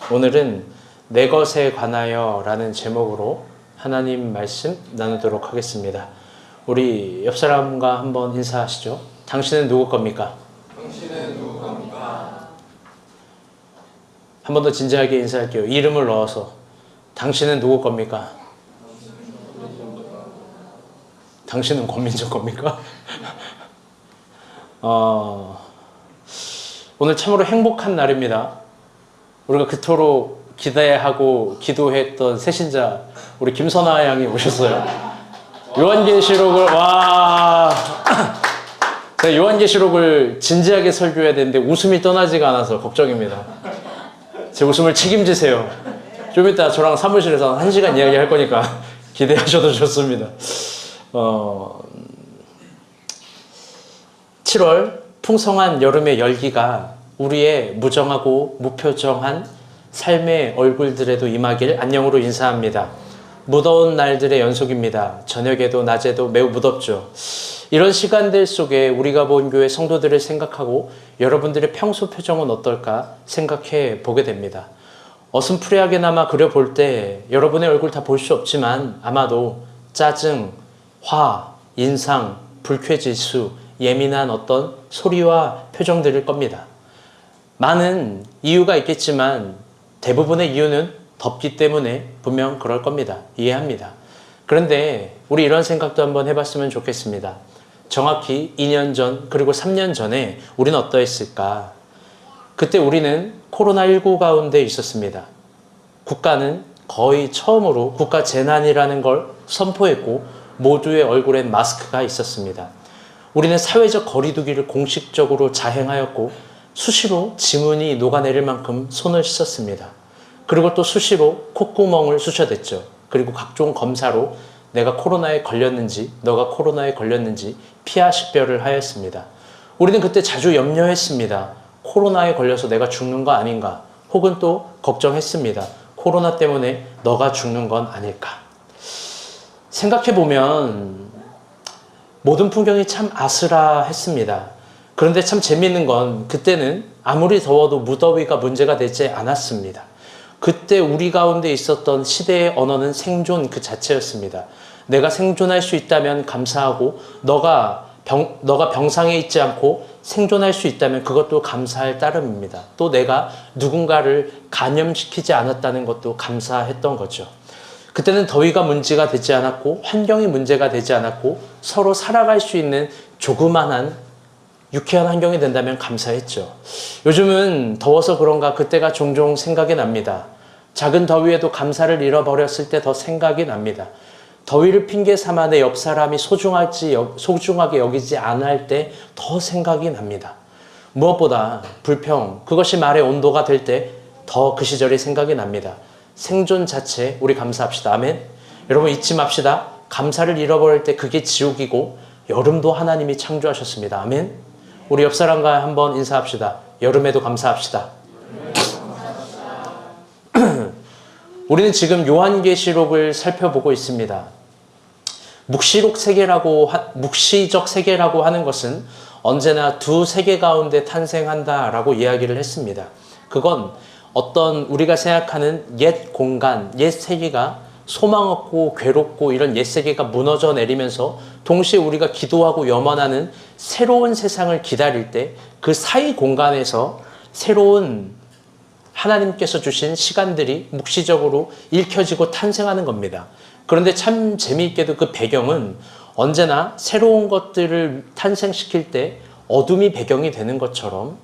오늘은 내 것에 관하여 라는 제목으로 하나님 말씀 나누도록 하겠습니다. 우리 옆 사람과 한번 인사하시죠. 당신은 누구 겁니까? 당신은 누구 겁니까? 한 번 더 진지하게 인사할게요. 이름을 넣어서 당신은 누구 겁니까? 당신은 권민정 겁니까? 오늘 참으로 행복한 날입니다. 우리가 그토록 기대하고 기도했던 새신자 우리 김선아 양이 오셨어요. 요한계시록을 제가 요한계시록을 진지하게 설교해야 되는데 웃음이 떠나지가 않아서 걱정입니다. 제 웃음을 책임지세요. 좀 이따 저랑 사무실에서 1시간 이야기할 거니까 기대하셔도 좋습니다. 7월 풍성한 여름의 열기가 우리의 무정하고 무표정한 삶의 얼굴들에도 임하길 안녕으로 인사합니다. 무더운 날들의 연속입니다. 저녁에도 낮에도 매우 무덥죠. 이런 시간들 속에 우리가 본 교회 성도들을 생각하고 여러분들의 평소 표정은 어떨까 생각해 보게 됩니다. 어슴푸레하게나마 그려볼 때 여러분의 얼굴 다 볼 수 없지만 아마도 짜증, 화, 인상, 불쾌지수, 예민한 어떤 소리와 표정들일 겁니다. 많은 이유가 있겠지만 대부분의 이유는 덥기 때문에 분명 그럴 겁니다. 이해합니다. 그런데 우리 이런 생각도 한번 해봤으면 좋겠습니다. 정확히 2년 전 그리고 3년 전에 우리는 어떠했을까? 그때 우리는 코로나19 가운데 있었습니다. 국가는 거의 처음으로 국가 재난이라는 걸 선포했고 모두의 얼굴엔 마스크가 있었습니다. 우리는 사회적 거리두기를 공식적으로 자행하였고 수시로 지문이 녹아내릴 만큼 손을 씻었습니다. 그리고 또 수시로 콧구멍을 쑤셔댔죠. 그리고 각종 검사로 내가 코로나에 걸렸는지 너가 코로나에 걸렸는지 피하 식별을 하였습니다. 우리는 그때 자주 염려했습니다. 코로나에 걸려서 내가 죽는 거 아닌가? 혹은 또 걱정했습니다. 코로나 때문에 너가 죽는 건 아닐까? 생각해보면 모든 풍경이 참 아슬아했습니다. 그런데 참 재미있는 건 그때는 아무리 더워도 무더위가 문제가 되지 않았습니다. 그때 우리 가운데 있었던 시대의 언어는 생존 그 자체였습니다. 내가 생존할 수 있다면 감사하고 너가 병상에 있지 않고 생존할 수 있다면 그것도 감사할 따름입니다. 또 내가 누군가를 감염시키지 않았다는 것도 감사했던 거죠. 그때는 더위가 문제가 되지 않았고 환경이 문제가 되지 않았고 서로 살아갈 수 있는 조그만한 유쾌한 환경이 된다면 감사했죠. 요즘은 더워서 그런가 그때가 종종 생각이 납니다. 작은 더위에도 감사를 잃어버렸을 때 더 생각이 납니다. 더위를 핑계 삼아 내 옆 사람이 소중하게 여기지 않을 때 더 생각이 납니다. 무엇보다 불평, 그것이 말의 온도가 될 때 더 그 시절이 생각이 납니다. 생존 자체 우리 감사합시다. 아멘. 여러분 잊지 맙시다. 감사를 잃어버릴 때 그게 지옥이고 여름도 하나님이 창조하셨습니다. 아멘. 우리 옆 사람과 한번 인사합시다. 여름에도 감사합시다. 우리는 지금 요한계시록을 살펴보고 있습니다. 묵시적 세계라고 하는 것은 언제나 두 세계 가운데 탄생한다라고 이야기를 했습니다. 그건 어떤 우리가 생각하는 옛 공간, 옛 세계가 소망 없고 괴롭고 이런 옛 세계가 무너져 내리면서 동시에 우리가 기도하고 염원하는 새로운 세상을 기다릴 때 그 사이 공간에서 새로운 하나님께서 주신 시간들이 묵시적으로 읽혀지고 탄생하는 겁니다. 그런데 참 재미있게도 그 배경은 언제나 새로운 것들을 탄생시킬 때 어둠이 배경이 되는 것처럼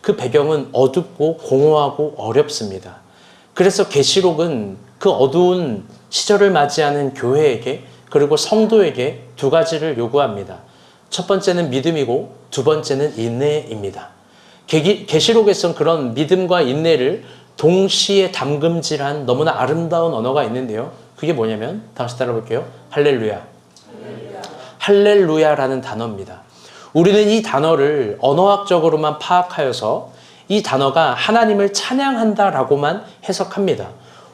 그 배경은 어둡고 공허하고 어렵습니다. 그래서 계시록은 그 어두운 시절을 맞이하는 교회에게 그리고 성도에게 두 가지를 요구합니다. 첫 번째는 믿음이고 두 번째는 인내입니다. 계시록에선 그런 믿음과 인내를 동시에 담금질한 너무나 아름다운 언어가 있는데요. 그게 뭐냐면 다시 따라볼게요. 할렐루야. 할렐루야라는 단어입니다. 우리는 이 단어를 언어학적으로만 파악하여서 이 단어가 하나님을 찬양한다라고만 해석합니다.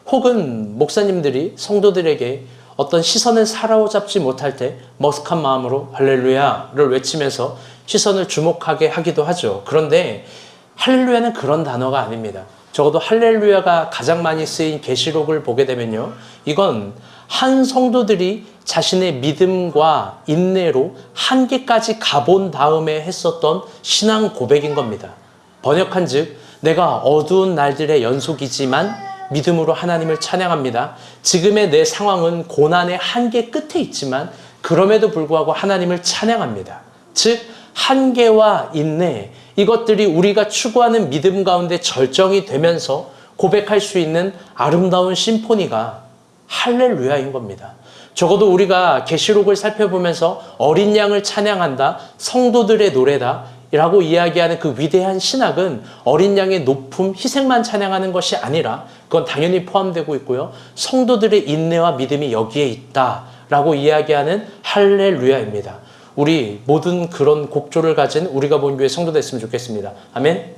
혹은 목사님들이 성도들에게 어떤 시선을 사로잡지 못할 때 머쓱한 마음으로 할렐루야를 외치면서 시선을 주목하게 하기도 하죠. 그런데 할렐루야는 그런 단어가 아닙니다. 적어도 할렐루야가 가장 많이 쓰인 계시록을 보게 되면요. 이건 한 성도들이 자신의 믿음과 인내로 한계까지 가본 다음에 했었던 신앙 고백인 겁니다. 번역한즉 내가 어두운 날들의 연속이지만 믿음으로 하나님을 찬양합니다. 지금의 내 상황은 고난의 한계 끝에 있지만 그럼에도 불구하고 하나님을 찬양합니다. 즉 한계와 인내, 이것들이 우리가 추구하는 믿음 가운데 절정이 되면서 고백할 수 있는 아름다운 심포니가 할렐루야인 겁니다. 적어도 우리가 계시록을 살펴보면서 어린 양을 찬양한다, 성도들의 노래다 라고 이야기하는 그 위대한 신학은 어린 양의 높음, 희생만 찬양하는 것이 아니라 그건 당연히 포함되고 있고요. 성도들의 인내와 믿음이 여기에 있다라고 이야기하는 할렐루야입니다. 우리 모든 그런 곡조를 가진 우리가 본 교회 성도 됐으면 좋겠습니다. 아멘.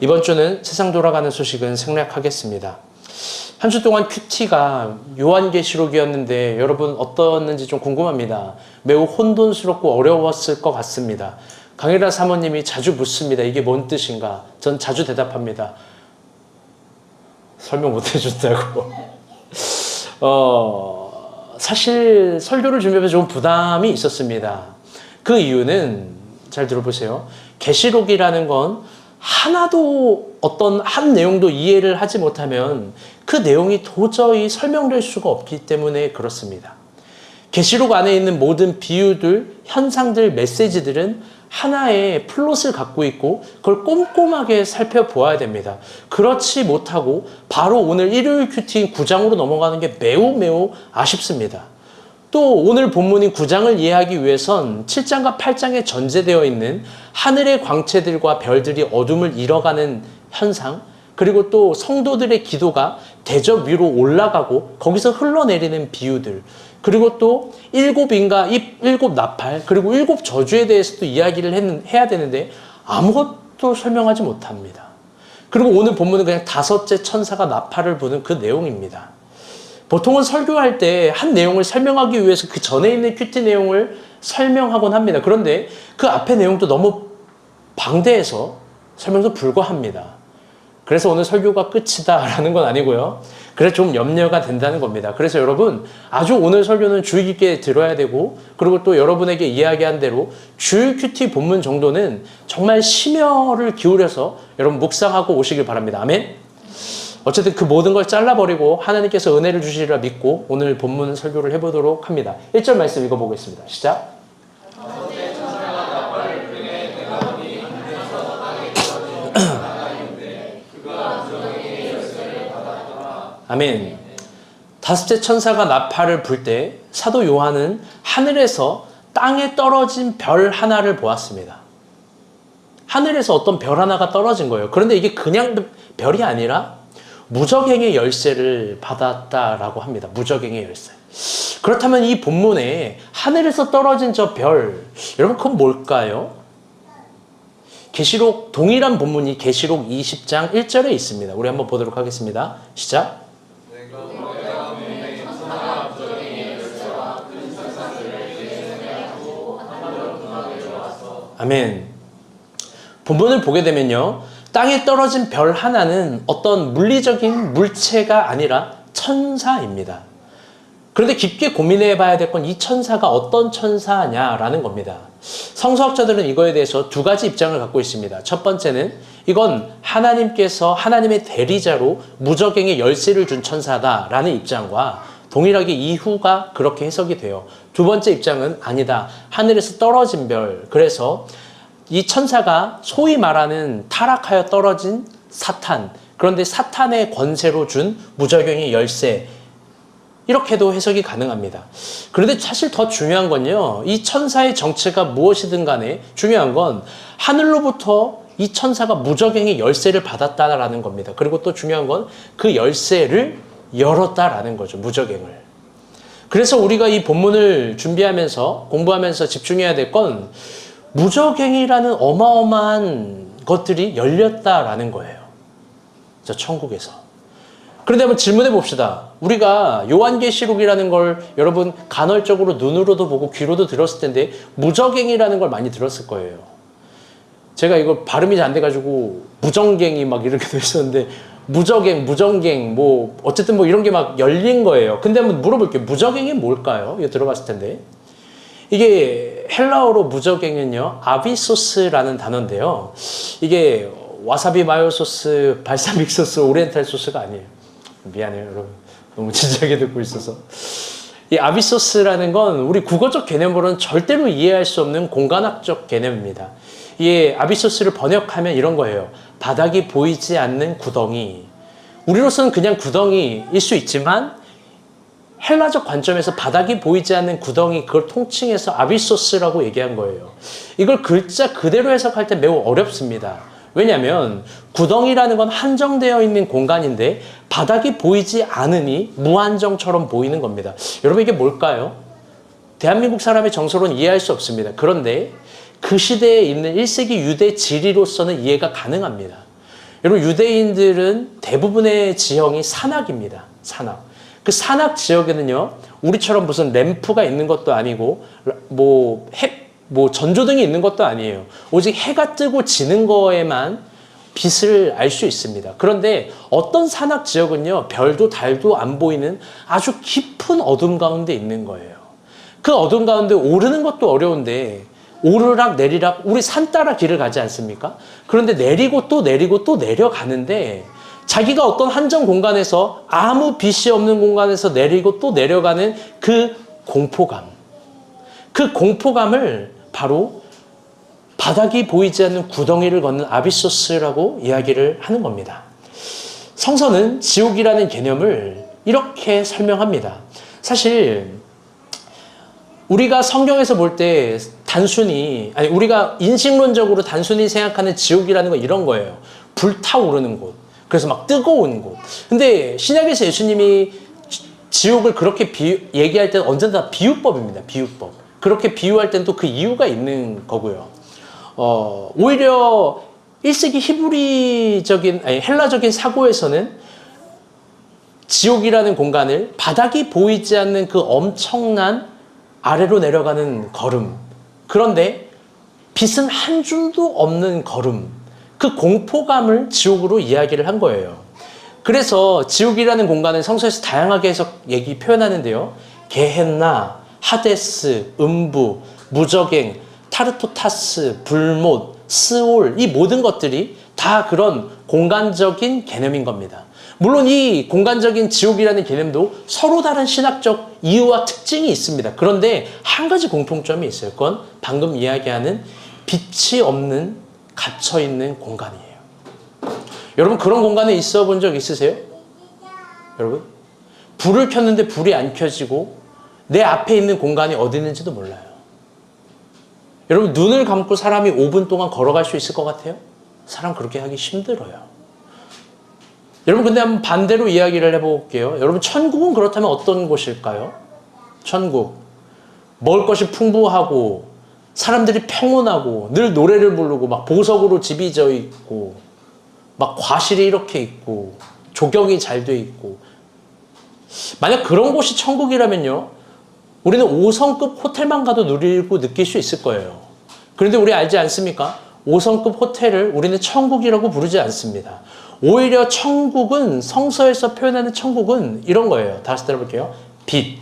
이번 주는 세상 돌아가는 소식은 생략하겠습니다. 한 주 동안 큐티가 요한계시록이었는데 여러분 어떠했는지 좀 궁금합니다. 매우 혼돈스럽고 어려웠을 것 같습니다. 강일아 사모님이 자주 묻습니다. 이게 뭔 뜻인가? 전 자주 대답합니다. 설명 못 해준다고. 사실 설교를 준비하면서 좀 부담이 있었습니다. 그 이유는 잘 들어보세요. 계시록이라는 건 하나도 어떤 한 내용도 이해를 하지 못하면 그 내용이 도저히 설명될 수가 없기 때문에 그렇습니다. 계시록 안에 있는 모든 비유들, 현상들, 메시지들은 하나의 플롯을 갖고 있고 그걸 꼼꼼하게 살펴보아야 됩니다. 그렇지 못하고 바로 오늘 일요일 큐티인 9장으로 넘어가는 게 매우 아쉽습니다. 또 오늘 본문인 9장을 이해하기 위해선 7장과 8장에 전제되어 있는 하늘의 광채들과 별들이 어둠을 잃어가는 현상, 그리고 또 성도들의 기도가 대접 위로 올라가고 거기서 흘러내리는 비유들, 그리고 또 일곱 나팔, 그리고 일곱 저주에 대해서도 이야기를 해야 되는데 아무것도 설명하지 못합니다. 그리고 오늘 본문은 그냥 다섯째 천사가 나팔을 부는 그 내용입니다. 보통은 설교할 때 한 내용을 설명하기 위해서 그 전에 있는 큐티 내용을 설명하곤 합니다. 그런데 그 앞의 내용도 너무 방대해서 설명도 불가합니다. 그래서 오늘 설교가 끝이다라는 건 아니고요. 그래서 좀 염려가 된다는 겁니다. 그래서 여러분 아주 오늘 설교는 주의 깊게 들어야 되고, 그리고 또 여러분에게 이야기한 대로 주일 큐티 본문 정도는 정말 심혈을 기울여서 여러분 묵상하고 오시길 바랍니다. 아멘. 어쨌든 그 모든 걸 잘라버리고 하나님께서 은혜를 주시리라 믿고 오늘 본문 설교를 해보도록 합니다. 1절 말씀 읽어보겠습니다. 시작. 아멘. 다섯째 천사가 나팔을 불 때 사도 요한은 하늘에서 땅에 떨어진 별 하나를 보았습니다. 하늘에서 어떤 별 하나가 떨어진 거예요. 그런데 이게 그냥 별이 아니라 무적행의 열쇠를 받았다라고 합니다. 무적행의 열쇠. 그렇다면 이 본문에 하늘에서 떨어진 저 별, 여러분 그건 뭘까요? 계시록 동일한 본문이 계시록 20장 1절에 있습니다. 우리 한번 보도록 하겠습니다. 시작. 아멘. 본문을 보게 되면요, 땅에 떨어진 별 하나는 어떤 물리적인 물체가 아니라 천사입니다. 그런데 깊게 고민해 봐야 될 건 이 천사가 어떤 천사냐라는 겁니다. 성서학자들은 이거에 대해서 두 가지 입장을 갖고 있습니다. 첫 번째는 이건 하나님께서 하나님의 대리자로 무적행의 열쇠를 준 천사다라는 입장과 동일하게 이후가 그렇게 해석이 돼요. 두 번째 입장은 아니다. 하늘에서 떨어진 별. 그래서 이 천사가 소위 말하는 타락하여 떨어진 사탄. 그런데 사탄의 권세로 준 무적행의 열쇠. 이렇게도 해석이 가능합니다. 그런데 사실 더 중요한 건요, 이 천사의 정체가 무엇이든 간에 중요한 건 하늘로부터 이 천사가 무적행의 열쇠를 받았다라는 겁니다. 그리고 또 중요한 건 그 열쇠를 열었다라는 거죠. 무적행을. 그래서 우리가 이 본문을 준비하면서 공부하면서 집중해야 될 건 무적행이라는 어마어마한 것들이 열렸다라는 거예요. 저 천국에서. 그런데 한번 질문해 봅시다. 우리가 요한계시록이라는 걸 여러분 간헐적으로 눈으로도 보고 귀로도 들었을 텐데 무적행이라는 걸 많이 들었을 거예요. 제가 이거 발음이 잘 안 돼가지고 무정갱이 막 이렇게 돼 있었는데 무저갱, 무정갱 뭐 어쨌든 뭐 이런 게 막 열린 거예요. 근데 한번 물어볼게요. 무저갱이 뭘까요? 이거 들어봤을 텐데. 이게 헬라어로 무저갱은요, 아비소스라는 단어인데요. 이게 와사비 마요 소스, 발사믹 소스, 오리엔탈 소스가 아니에요. 미안해요, 여러분. 너무 진지하게 듣고 있어서. 이 아비소스라는 건 우리 국어적 개념으로는 절대로 이해할 수 없는 공간학적 개념입니다. 이 아비소스를 번역하면 이런 거예요. 바닥이 보이지 않는 구덩이. 우리로서는 그냥 구덩이일 수 있지만 헬라적 관점에서 바닥이 보이지 않는 구덩이, 그걸 통칭해서 아비소스라고 얘기한 거예요. 이걸 글자 그대로 해석할 때 매우 어렵습니다. 왜냐하면 구덩이라는 건 한정되어 있는 공간인데 바닥이 보이지 않으니 무한정처럼 보이는 겁니다. 여러분 이게 뭘까요? 대한민국 사람의 정서로는 이해할 수 없습니다. 그런데 그 시대에 있는 1세기 유대 지리로서는 이해가 가능합니다. 여러분 유대인들은 대부분의 지형이 산악입니다. 산악. 그 산악 지역에는요, 우리처럼 무슨 램프가 있는 것도 아니고, 뭐 전조등이 있는 것도 아니에요. 오직 해가 뜨고 지는 거에만 빛을 알 수 있습니다. 그런데 어떤 산악 지역은요, 별도 달도 안 보이는 아주 깊은 어둠 가운데 있는 거예요. 그 어둠 가운데 오르는 것도 어려운데, 오르락 내리락, 우리 산 따라 길을 가지 않습니까? 그런데 내리고 또 내리고 또 내려가는데, 자기가 어떤 한정 공간에서 아무 빛이 없는 공간에서 내리고 또 내려가는 그 공포감. 그 공포감을 바로 바닥이 보이지 않는 구덩이를 걷는 아비소스라고 이야기를 하는 겁니다. 성서는 지옥이라는 개념을 이렇게 설명합니다. 사실 우리가 성경에서 볼 때 우리가 인식론적으로 단순히 생각하는 지옥이라는 건 이런 거예요. 불타오르는 곳. 그래서 막 뜨거운 곳. 근데 신약에서 예수님이 지옥을 그렇게 얘기할 때는 언제나 비유법입니다. 비유법. 그렇게 비유할 때는 또 그 이유가 있는 거고요. 오히려 1세기 헬라적인 사고에서는 지옥이라는 공간을 바닥이 보이지 않는 그 엄청난 아래로 내려가는 걸음. 그런데 빛은 한 줄도 없는 걸음. 그 공포감을 지옥으로 이야기를 한 거예요. 그래서 지옥이라는 공간은 성서에서 다양하게 표현하는데요. 게헨나, 하데스, 음부, 무저갱, 타르토타스, 불못, 스올, 이 모든 것들이 다 그런 공간적인 개념인 겁니다. 물론 이 공간적인 지옥이라는 개념도 서로 다른 신학적 이유와 특징이 있습니다. 그런데 한 가지 공통점이 있어요. 그건 방금 이야기하는 빛이 없는 갇혀있는 공간이에요. 여러분 그런 공간에 있어 본 적 있으세요? 여러분? 불을 켰는데 불이 안 켜지고 내 앞에 있는 공간이 어디 있는지도 몰라요. 여러분 눈을 감고 사람이 5분 동안 걸어갈 수 있을 것 같아요? 사람 그렇게 하기 힘들어요. 여러분 근데 한번 반대로 이야기를 해볼게요. 여러분 천국은 그렇다면 어떤 곳일까요? 천국. 먹을 것이 풍부하고 사람들이 평온하고 늘 노래를 부르고 막 보석으로 집이 져 있고 막 과실이 이렇게 있고 조경이 잘 돼 있고 만약 그런 곳이 천국이라면요 우리는 5성급 호텔만 가도 누리고 느낄 수 있을 거예요. 그런데 우리 알지 않습니까? 5성급 호텔을 우리는 천국이라고 부르지 않습니다. 오히려 천국은 성서에서 표현하는 천국은 이런 거예요. 다시 들어볼게요. 빛.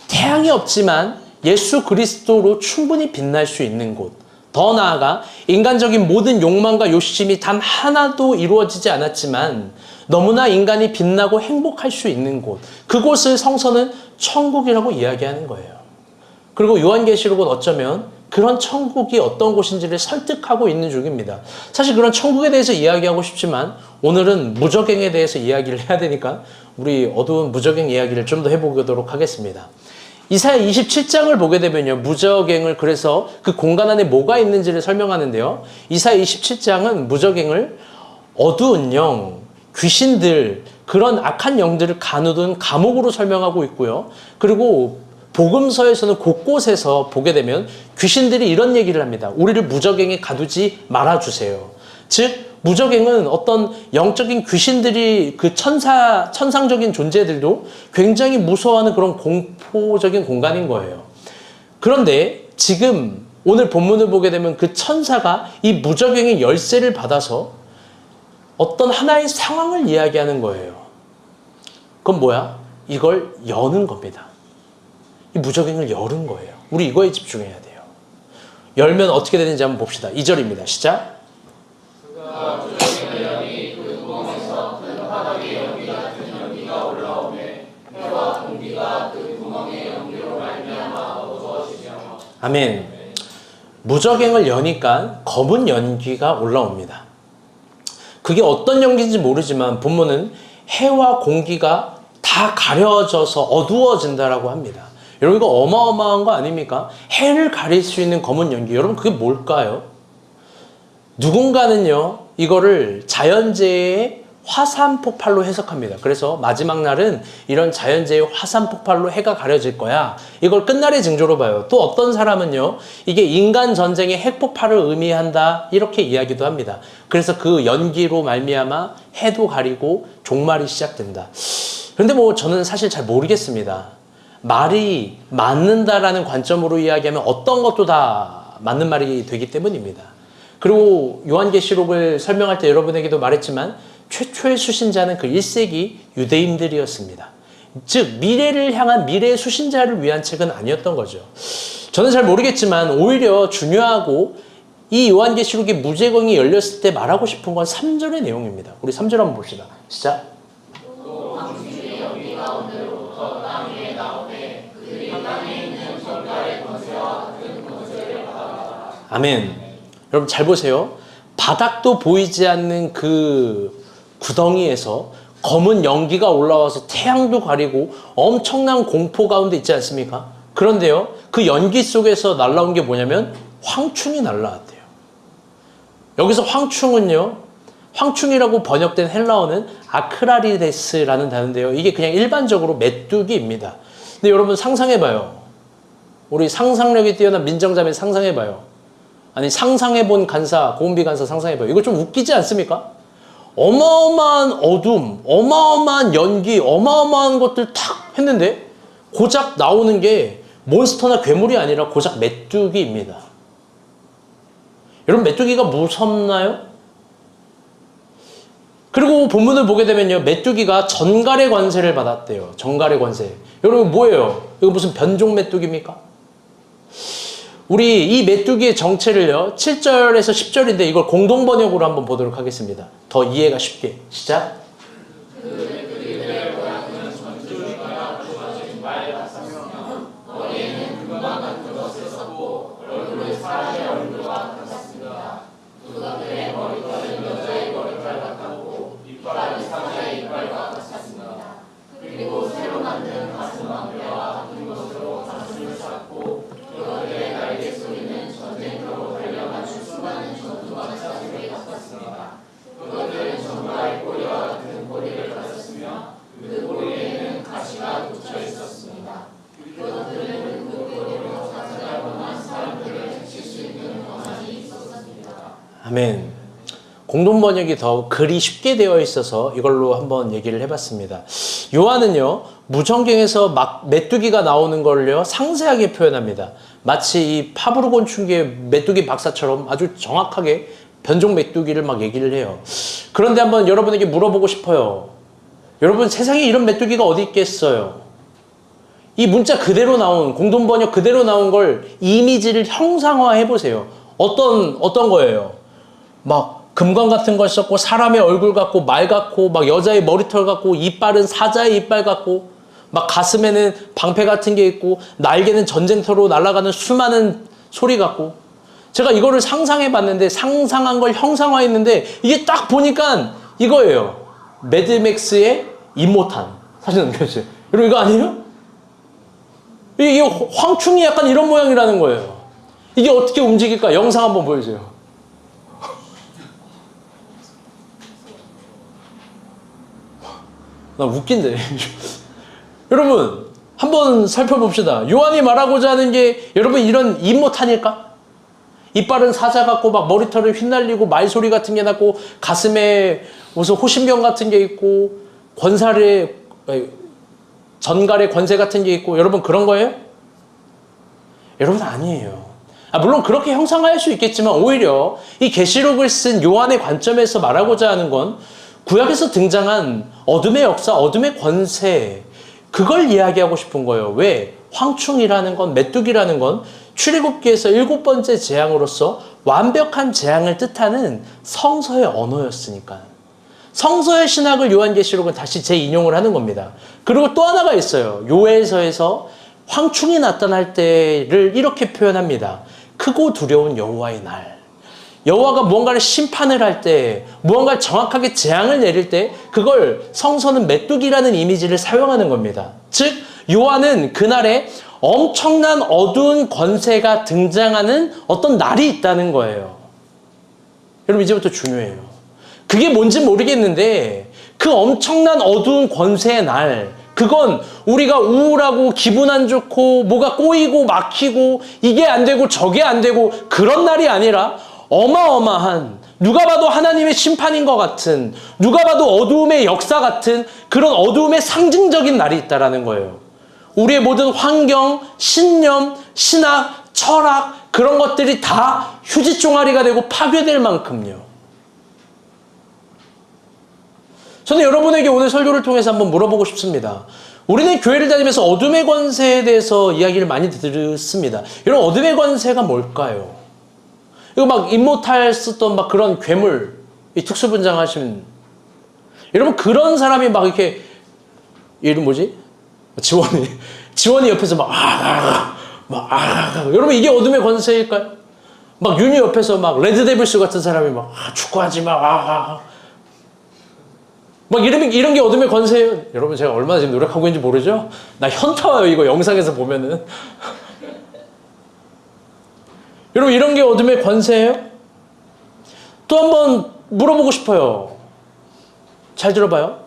태양이 없지만 예수 그리스도로 충분히 빛날 수 있는 곳. 더 나아가 인간적인 모든 욕망과 욕심이 단 하나도 이루어지지 않았지만 너무나 인간이 빛나고 행복할 수 있는 곳. 그곳을 성서는 천국이라고 이야기하는 거예요. 그리고 요한계시록은 어쩌면 그런 천국이 어떤 곳인지를 설득하고 있는 중입니다. 사실 그런 천국에 대해서 이야기하고 싶지만 오늘은 무저갱에 대해서 이야기를 해야 되니까 우리 어두운 무저갱 이야기를 좀 더 해보도록 하겠습니다. 이사야 27장을 보게 되면요. 무저갱을 그래서 그 공간 안에 뭐가 있는지를 설명하는데요. 이사야 27장은 무저갱을 어두운 영, 귀신들, 그런 악한 영들을 가누던 감옥으로 설명하고 있고요. 그리고 복음서에서는 곳곳에서 보게 되면 귀신들이 이런 얘기를 합니다. 우리를 무저갱에 가두지 말아주세요. 즉 무저갱은 어떤 영적인 귀신들이 그 천상적인 존재들도 굉장히 무서워하는 그런 공포적인 공간인 거예요. 그런데 지금 오늘 본문을 보게 되면 그 천사가 이 무적행의 열쇠를 받아서 어떤 하나의 상황을 이야기하는 거예요. 그건 뭐야? 이걸 여는 겁니다. 이 무적행을 여는 거예요. 우리 이거에 집중해야 돼요. 열면 어떻게 되는지 한번 봅시다. 2절입니다. 시작. 그가 무적행을 여니 그 구멍에서 큰 바닥에 연기 같은 연기가 올라오매 해와 공기가 그 구멍의 연기로 말미암아 어두워지며. 아멘. 무적행을 여니까 검은 연기가 올라옵니다. 그게 어떤 연기인지 모르지만 본문은 해와 공기가 다 가려져서 어두워진다라고 합니다. 여러분 이거 어마어마한 거 아닙니까? 해를 가릴 수 있는 검은 연기. 여러분 그게 뭘까요? 누군가는요 이거를 자연재해의 화산 폭발로 해석합니다. 그래서 마지막 날은 이런 자연재해의 화산 폭발로 해가 가려질 거야. 이걸 끝날의 징조로 봐요. 또 어떤 사람은요 이게 인간 전쟁의 핵폭발을 의미한다 이렇게 이야기도 합니다. 그래서 그 연기로 말미암아 해도 가리고 종말이 시작된다. 그런데 뭐 저는 사실 잘 모르겠습니다. 말이 맞는다라는 관점으로 이야기하면 어떤 것도 다 맞는 말이 되기 때문입니다. 그리고 요한계시록을 설명할 때 여러분에게도 말했지만 최초의 수신자는 그 1세기 유대인들이었습니다. 즉 미래를 향한 미래의 수신자를 위한 책은 아니었던 거죠. 저는 잘 모르겠지만 오히려 중요하고 이 요한계시록이 무적행이 열렸을 때 말하고 싶은 건 3절의 내용입니다. 우리 3절 한번 봅시다. 시작. 아멘. 여러분 잘 보세요. 바닥도 보이지 않는 그 구덩이에서 검은 연기가 올라와서 태양도 가리고 엄청난 공포 가운데 있지 않습니까? 그런데요, 그 연기 속에서 날라온 게 뭐냐면 황충이 날라왔대요. 여기서 황충은요, 황충이라고 번역된 헬라어는 아크라리데스라는 단어인데요. 이게 그냥 일반적으로 메뚜기입니다. 근데 여러분 상상해봐요. 우리 상상력이 뛰어난 민정자매 상상해봐요. 아니 상상해본 간사, 고은비 간사 상상해봐요. 이거 좀 웃기지 않습니까? 어마어마한 어둠, 어마어마한 연기, 어마어마한 것들 탁 했는데 고작 나오는 게 몬스터나 괴물이 아니라 고작 메뚜기입니다. 여러분 메뚜기가 무섭나요? 그리고 본문을 보게 되면요, 메뚜기가 전갈의 권세를 받았대요. 전갈의 권세. 여러분 뭐예요? 이거 무슨 변종 메뚜기입니까? 우리 이 메뚜기의 정체를요 7절에서 10절인데 이걸 공동 번역으로 한번 보도록 하겠습니다. 더 이해가 쉽게. 시작. 아멘. 공동 번역이 더 글이 쉽게 되어 있어서 이걸로 한번 얘기를 해봤습니다. 요한은요 무전경에서 막 메뚜기가 나오는 걸요 상세하게 표현합니다. 마치 이 파브르곤충기의 메뚜기 박사처럼 아주 정확하게 변종 메뚜기를 막 얘기를 해요. 그런데 한번 여러분에게 물어보고 싶어요. 여러분 세상에 이런 메뚜기가 어디 있겠어요? 이 문자 그대로 나온 공동 번역 그대로 나온 걸 이미지를 형상화해 보세요. 어떤 거예요? 막 금관 같은 걸 썼고 사람의 얼굴 같고 말 같고 막 여자의 머리털 같고 이빨은 사자의 이빨 같고 막 가슴에는 방패 같은 게 있고 날개는 전쟁터로 날아가는 수많은 소리 같고 제가 이거를 상상해 봤는데 상상한 걸 형상화했는데 이게 딱 보니까 이거예요. 매드맥스의 임모탄 사진 남겨주세요. 여러분 이거 아니에요? 이게 황충이 약간 이런 모양이라는 거예요. 이게 어떻게 움직일까? 영상 한번 보여주세요. 나 웃긴데. 여러분 한번 살펴봅시다. 요한이 말하고자 하는 게 여러분 이런 임모탄일까? 이빨은 사자 같고 막 머리털을 휘날리고 말소리 같은 게 나고 가슴에 무슨 호신병 같은 게 있고 전갈의 권세 같은 게 있고 여러분 그런 거예요? 여러분 아니에요. 물론 그렇게 형상화할 수 있겠지만 오히려 이 계시록을 쓴 요한의 관점에서 말하고자 하는 건 구약에서 등장한 어둠의 역사, 어둠의 권세, 그걸 이야기하고 싶은 거예요. 왜? 황충이라는 건, 메뚜기라는 건 출애굽기에서 7번째 재앙으로서 완벽한 재앙을 뜻하는 성서의 언어였으니까. 성서의 신학을 요한계시록은 다시 재인용을 하는 겁니다. 그리고 또 하나가 있어요. 요엘서에서 황충이 나타날 때를 이렇게 표현합니다. 크고 두려운 여호와의 날. 여호와가 무언가를 심판을 할 때, 무언가를 정확하게 재앙을 내릴 때 그걸 성서는 메뚜기라는 이미지를 사용하는 겁니다. 즉 요한은 그날에 엄청난 어두운 권세가 등장하는 어떤 날이 있다는 거예요. 여러분 이제부터 중요해요. 그게 뭔지 모르겠는데 그 엄청난 어두운 권세의 날, 그건 우리가 우울하고 기분 안 좋고 뭐가 꼬이고 막히고 이게 안 되고 저게 안 되고 그런 날이 아니라 어마어마한, 누가 봐도 하나님의 심판인 것 같은, 누가 봐도 어두움의 역사 같은 그런 어두움의 상징적인 날이 있다라는 거예요. 우리의 모든 환경, 신념, 신학, 철학 그런 것들이 다 휴지종아리가 되고 파괴될 만큼요. 저는 여러분에게 오늘 설교를 통해서 한번 물어보고 싶습니다. 우리는 교회를 다니면서 어둠의 권세에 대해서 이야기를 많이 듣습니다. 여러분 어둠의 권세가 뭘까요? 이거 막 임모탈 쓰던 막 그런 괴물, 이 특수분장 하시는 여러분 그런 사람이 막 이렇게 이름 뭐지? 지원이 옆에서 여러분 이게 어둠의 권세일까요? 막 윤희 옆에서 막 레드데빌스 같은 사람이 막 축구하지 막 이런 게 어둠의 권세예요. 여러분 제가 얼마나 지금 노력하고 있는지 모르죠? 나 현타 와요 이거 영상에서 보면은. 여러분 이런 게 어둠의 권세예요? 또 한번 물어보고 싶어요. 잘 들어봐요.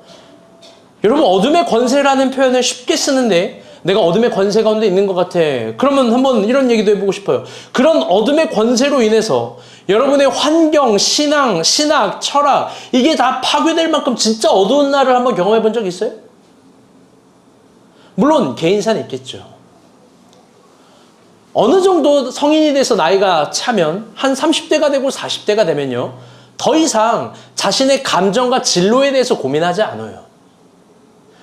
여러분 어둠의 권세라는 표현을 쉽게 쓰는데 내가 어둠의 권세 가운데 있는 것 같아. 그러면 한번 이런 얘기도 해보고 싶어요. 그런 어둠의 권세로 인해서 여러분의 환경, 신앙, 신학, 철학 이게 다 파괴될 만큼 진짜 어두운 날을 한번 경험해 본 적 있어요? 물론 개인사는 있겠죠. 어느 정도 성인이 돼서 나이가 차면 한 30대가 되고 40대가 되면요. 더 이상 자신의 감정과 진로에 대해서 고민하지 않아요.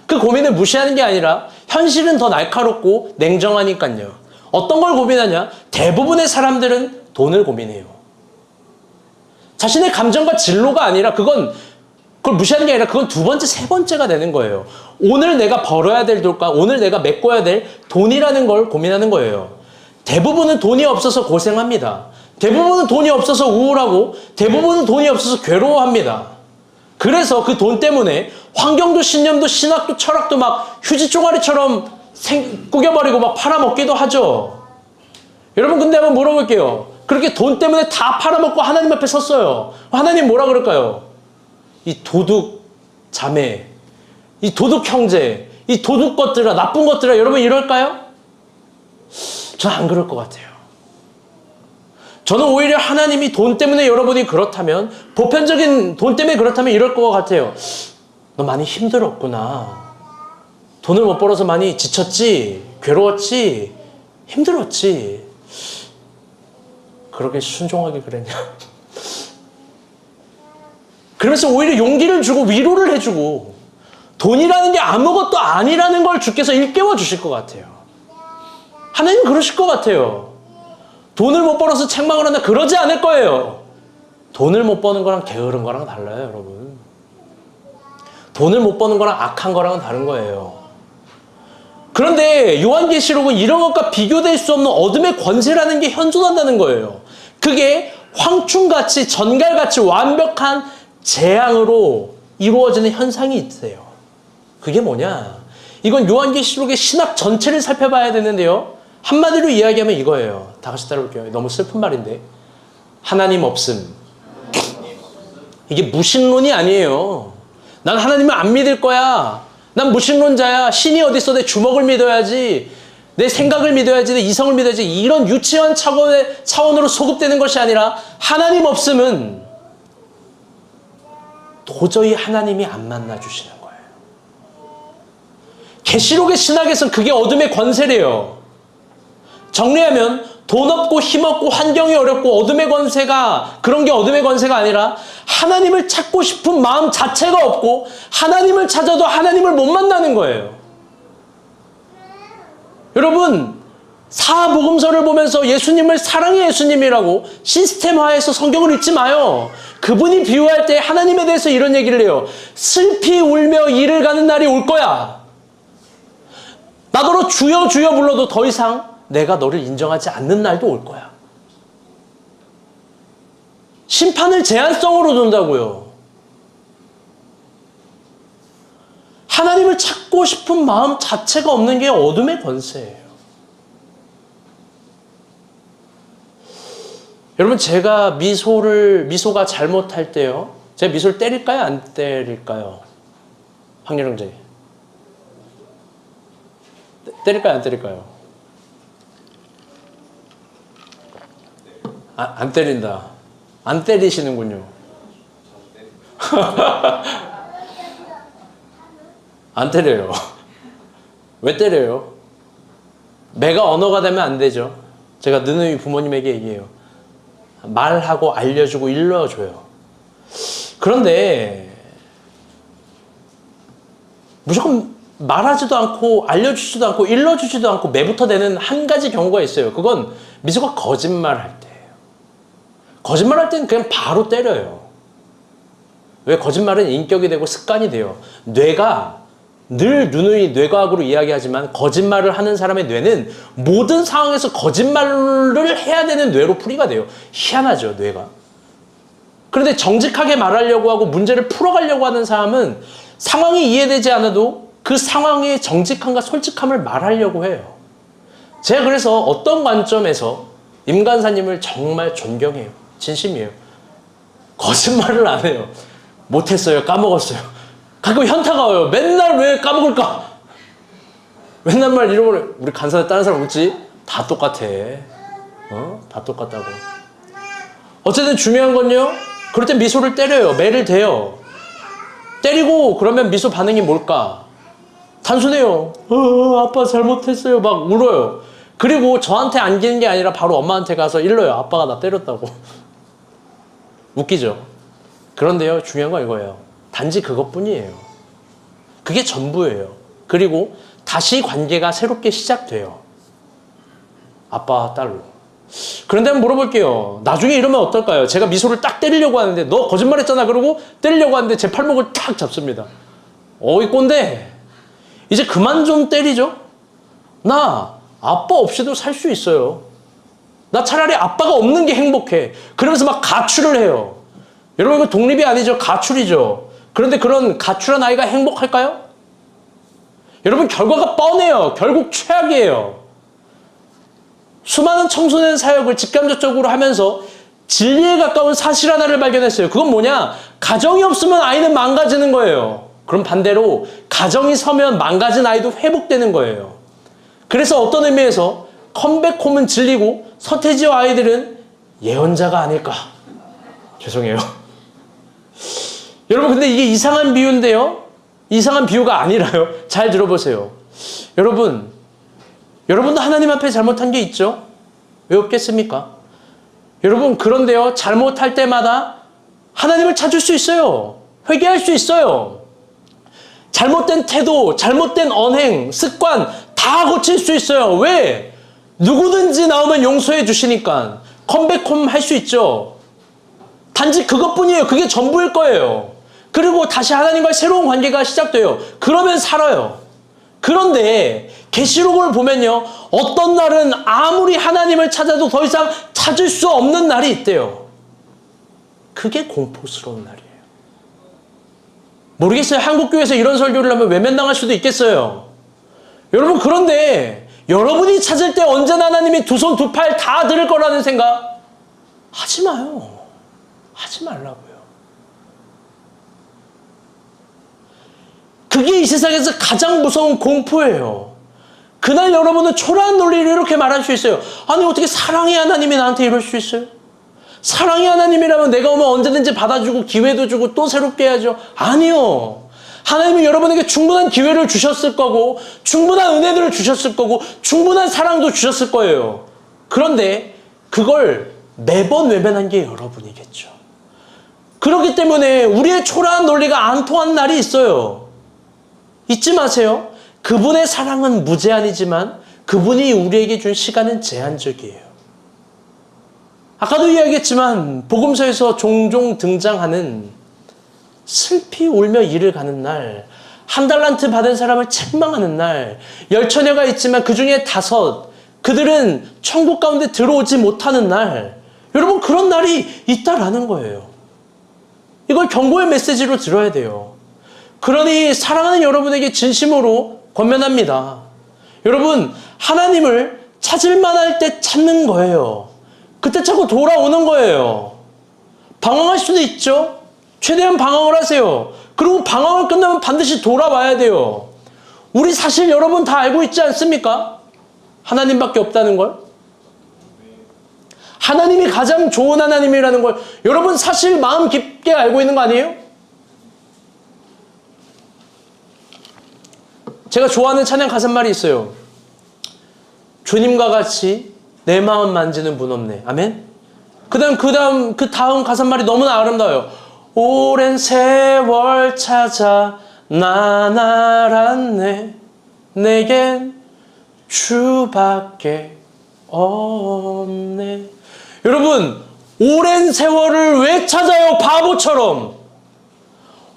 그 고민을 무시하는 게 아니라 현실은 더 날카롭고 냉정하니까요. 어떤 걸 고민하냐? 대부분의 사람들은 돈을 고민해요. 자신의 감정과 진로가 아니라 그걸 무시하는 게 아니라 그건 두 번째, 세 번째가 되는 거예요. 오늘 내가 벌어야 될 돈과 오늘 내가 메꿔야 될 돈이라는 걸 고민하는 거예요. 대부분은 돈이 없어서 고생합니다. 대부분은 돈이 없어서 우울하고 대부분은 돈이 없어서 괴로워합니다. 그래서 그 돈 때문에 환경도 신념도 신학도 철학도 막 휴지종아리처럼 구겨버리고 막 팔아먹기도 하죠. 여러분 근데 한번 물어볼게요. 그렇게 돈 때문에 다 팔아먹고 하나님 앞에 섰어요. 하나님 뭐라 그럴까요? 이 도둑 자매, 이 도둑 형제, 이 도둑 것들아, 나쁜 것들아, 여러분 이럴까요? 저는 안 그럴 것 같아요. 저는 오히려 하나님이 돈 때문에 여러분이 그렇다면, 보편적인 돈 때문에 그렇다면 이럴 것 같아요. 너 많이 힘들었구나. 돈을 못 벌어서 많이 지쳤지, 괴로웠지, 힘들었지. 그렇게 순종하게 그랬냐? 그러면서 오히려 용기를 주고 위로를 해주고 돈이라는 게 아무것도 아니라는 걸 주께서 일깨워 주실 것 같아요. 하나님 그러실 것 같아요. 돈을 못 벌어서 책망을 한다 그러지 않을 거예요. 돈을 못 버는 거랑 게으른 거랑 달라요, 여러분. 돈을 못 버는 거랑 악한 거랑은 다른 거예요. 그런데 요한계시록은 이런 것과 비교될 수 없는 어둠의 권세라는 게 현존한다는 거예요. 그게 황충같이 전갈같이 완벽한 재앙으로 이루어지는 현상이 있어요. 그게 뭐냐? 이건 요한계시록의 신학 전체를 살펴봐야 되는데요. 한마디로 이야기하면 이거예요. 다 같이 따라볼게요. 너무 슬픈 말인데. 하나님 없음. 이게 무신론이 아니에요. 난 하나님을 안 믿을 거야. 난 무신론자야. 신이 어딨어? 내 주먹을 믿어야지. 내 생각을 믿어야지. 내 이성을 믿어야지. 이런 유치한 차원으로 소급되는 것이 아니라 하나님 없음은 도저히 하나님이 안 만나주시는 거예요. 계시록의 신학에서는 그게 어둠의 권세래요. 정리하면 돈 없고 힘 없고 환경이 어렵고 어둠의 권세가 그런 게 어둠의 권세가 아니라 하나님을 찾고 싶은 마음 자체가 없고 하나님을 찾아도 하나님을 못 만나는 거예요. 여러분 사복음서를 보면서 예수님을 사랑의 예수님이라고 시스템화해서 성경을 읽지 마요. 그분이 비유할 때 하나님에 대해서 이런 얘기를 해요. 슬피 울며 이를 가는 날이 올 거야. 나더러 주여 주여 불러도 더 이상 내가 너를 인정하지 않는 날도 올 거야. 심판을 제한성으로 둔다고요. 하나님을 찾고 싶은 마음 자체가 없는 게 어둠의 권세예요. 여러분 제가 미소가 잘못할 때요. 제가 미소를 때릴까요? 안 때릴까요? 황렬 형제. 때릴까요? 안 때릴까요? 안 때린다. 안 때리시는군요. 안 때려요. 왜 때려요? 매가 언어가 되면 안 되죠. 제가 느느이 부모님에게 얘기해요. 말하고 알려주고 일러줘요. 그런데 무조건 말하지도 않고 알려주지도 않고 일러주지도 않고 매부터 되는 한 가지 경우가 있어요. 그건 미소가 거짓말할 때예요. 거짓말할 때는 그냥 바로 때려요. 왜? 거짓말은 인격이 되고 습관이 돼요. 뇌가 늘 누누이 뇌과학으로 이야기하지만 거짓말을 하는 사람의 뇌는 모든 상황에서 거짓말을 해야 되는 뇌로 풀이가 돼요. 희한하죠, 뇌가. 그런데 정직하게 말하려고 하고 문제를 풀어가려고 하는 사람은 상황이 이해되지 않아도 그 상황의 정직함과 솔직함을 말하려고 해요. 제가 그래서 어떤 관점에서 임 간사님을 정말 존경해요. 진심이에요. 거짓말을 안 해요. 못했어요. 까먹었어요. 가끔 현타가 와요. 맨날 왜 까먹을까? 맨날 말 잃어버려. 우리 간사들 다른 사람 웃지? 다 똑같아. 다 똑같다고. 어쨌든 중요한 건요. 그럴 땐 미소를 때려요. 매를 대요. 때리고 그러면 미소 반응이 뭘까? 단순해요. 아빠 잘못했어요. 막 울어요. 그리고 저한테 안기는 게 아니라 바로 엄마한테 가서 일러요. 아빠가 나 때렸다고. 웃기죠? 그런데요. 중요한 건 이거예요. 단지 그것뿐이에요. 그게 전부예요. 그리고 다시 관계가 새롭게 시작돼요. 아빠와 딸로. 그런데 한번 물어볼게요. 나중에 이러면 어떨까요? 제가 미소를 딱 때리려고 하는데 너 거짓말했잖아 그러고 때리려고 하는데 제 팔목을 딱 잡습니다. 어이 꼰대. 이제 그만 좀 때리죠. 나 아빠 없이도 살 수 있어요. 나 차라리 아빠가 없는 게 행복해. 그러면서 막 가출을 해요. 여러분 이거 독립이 아니죠. 가출이죠. 그런데 그런 가출한 아이가 행복할까요? 여러분 결과가 뻔해요. 결국 최악이에요. 수많은 청소년 사역을 직간접적으로 하면서 진리에 가까운 사실 하나를 발견했어요. 그건 뭐냐? 가정이 없으면 아이는 망가지는 거예요. 그럼 반대로 가정이 서면 망가진 아이도 회복되는 거예요. 그래서 어떤 의미에서 컴백홈은 진리고 서태지와 아이들은 예언자가 아닐까. 죄송해요. 여러분 근데 이게 이상한 비유인데요. 이상한 비유가 아니라요. 잘 들어보세요. 여러분도 하나님 앞에 잘못한 게 있죠? 왜 없겠습니까? 여러분 그런데요. 잘못할 때마다 하나님을 찾을 수 있어요. 회개할 수 있어요. 잘못된 태도, 잘못된 언행, 습관 다 고칠 수 있어요. 왜? 누구든지 나오면 용서해 주시니까 컴백홈 할 수 있죠. 단지 그것뿐이에요. 그게 전부일 거예요. 그리고 다시 하나님과의 새로운 관계가 시작돼요. 그러면 살아요. 그런데 계시록을 보면요. 어떤 날은 아무리 하나님을 찾아도 더 이상 찾을 수 없는 날이 있대요. 그게 공포스러운 날이에요. 모르겠어요. 한국교회에서 이런 설교를 하면 외면당할 수도 있겠어요. 여러분 그런데 여러분이 찾을 때 언제나 하나님이 두 손 두 팔 다 들을 거라는 생각 하지 마요. 하지 말라고요. 그게 이 세상에서 가장 무서운 공포예요. 그날 여러분은 초라한 논리를 이렇게 말할 수 있어요. 아니 어떻게 사랑의 하나님이 나한테 이럴 수 있어요? 사랑의 하나님이라면 내가 오면 언제든지 받아주고 기회도 주고 또 새롭게 해야죠. 아니요. 하나님은 여러분에게 충분한 기회를 주셨을 거고 충분한 은혜들을 주셨을 거고 충분한 사랑도 주셨을 거예요. 그런데 그걸 매번 외면한 게 여러분이겠죠. 그렇기 때문에 우리의 초라한 논리가 안 통하는 날이 있어요. 잊지 마세요. 그분의 사랑은 무제한이지만 그분이 우리에게 준 시간은 제한적이에요. 아까도 이야기했지만 복음서에서 종종 등장하는 슬피 울며 일을 가는 날, 한 달란트 받은 사람을 책망하는 날, 10처녀가 있지만 그 중에 5, 그들은 천국 가운데 들어오지 못하는 날, 여러분 그런 날이 있다라는 거예요. 이걸 경고의 메시지로 들어야 돼요. 그러니 사랑하는 여러분에게 진심으로 권면합니다. 여러분, 하나님을 찾을 만할 때 찾는 거예요. 그때 찾고 돌아오는 거예요. 방황할 수도 있죠. 최대한 방황을 하세요. 그리고 방황을 끝나면 반드시 돌아와야 돼요. 우리 사실 여러분 다 알고 있지 않습니까? 하나님밖에 없다는 걸. 하나님이 가장 좋은 하나님이라는 걸 여러분 사실 마음 깊게 알고 있는 거 아니에요? 제가 좋아하는 찬양 가사말이 있어요. 주님과 같이 내 마음 만지는 분 없네. 아멘? 그 다음 가사말이 너무나 아름다워요. 오랜 세월 찾아 난 알았네. 내겐 주밖에 없네. 여러분, 오랜 세월을 왜 찾아요? 바보처럼.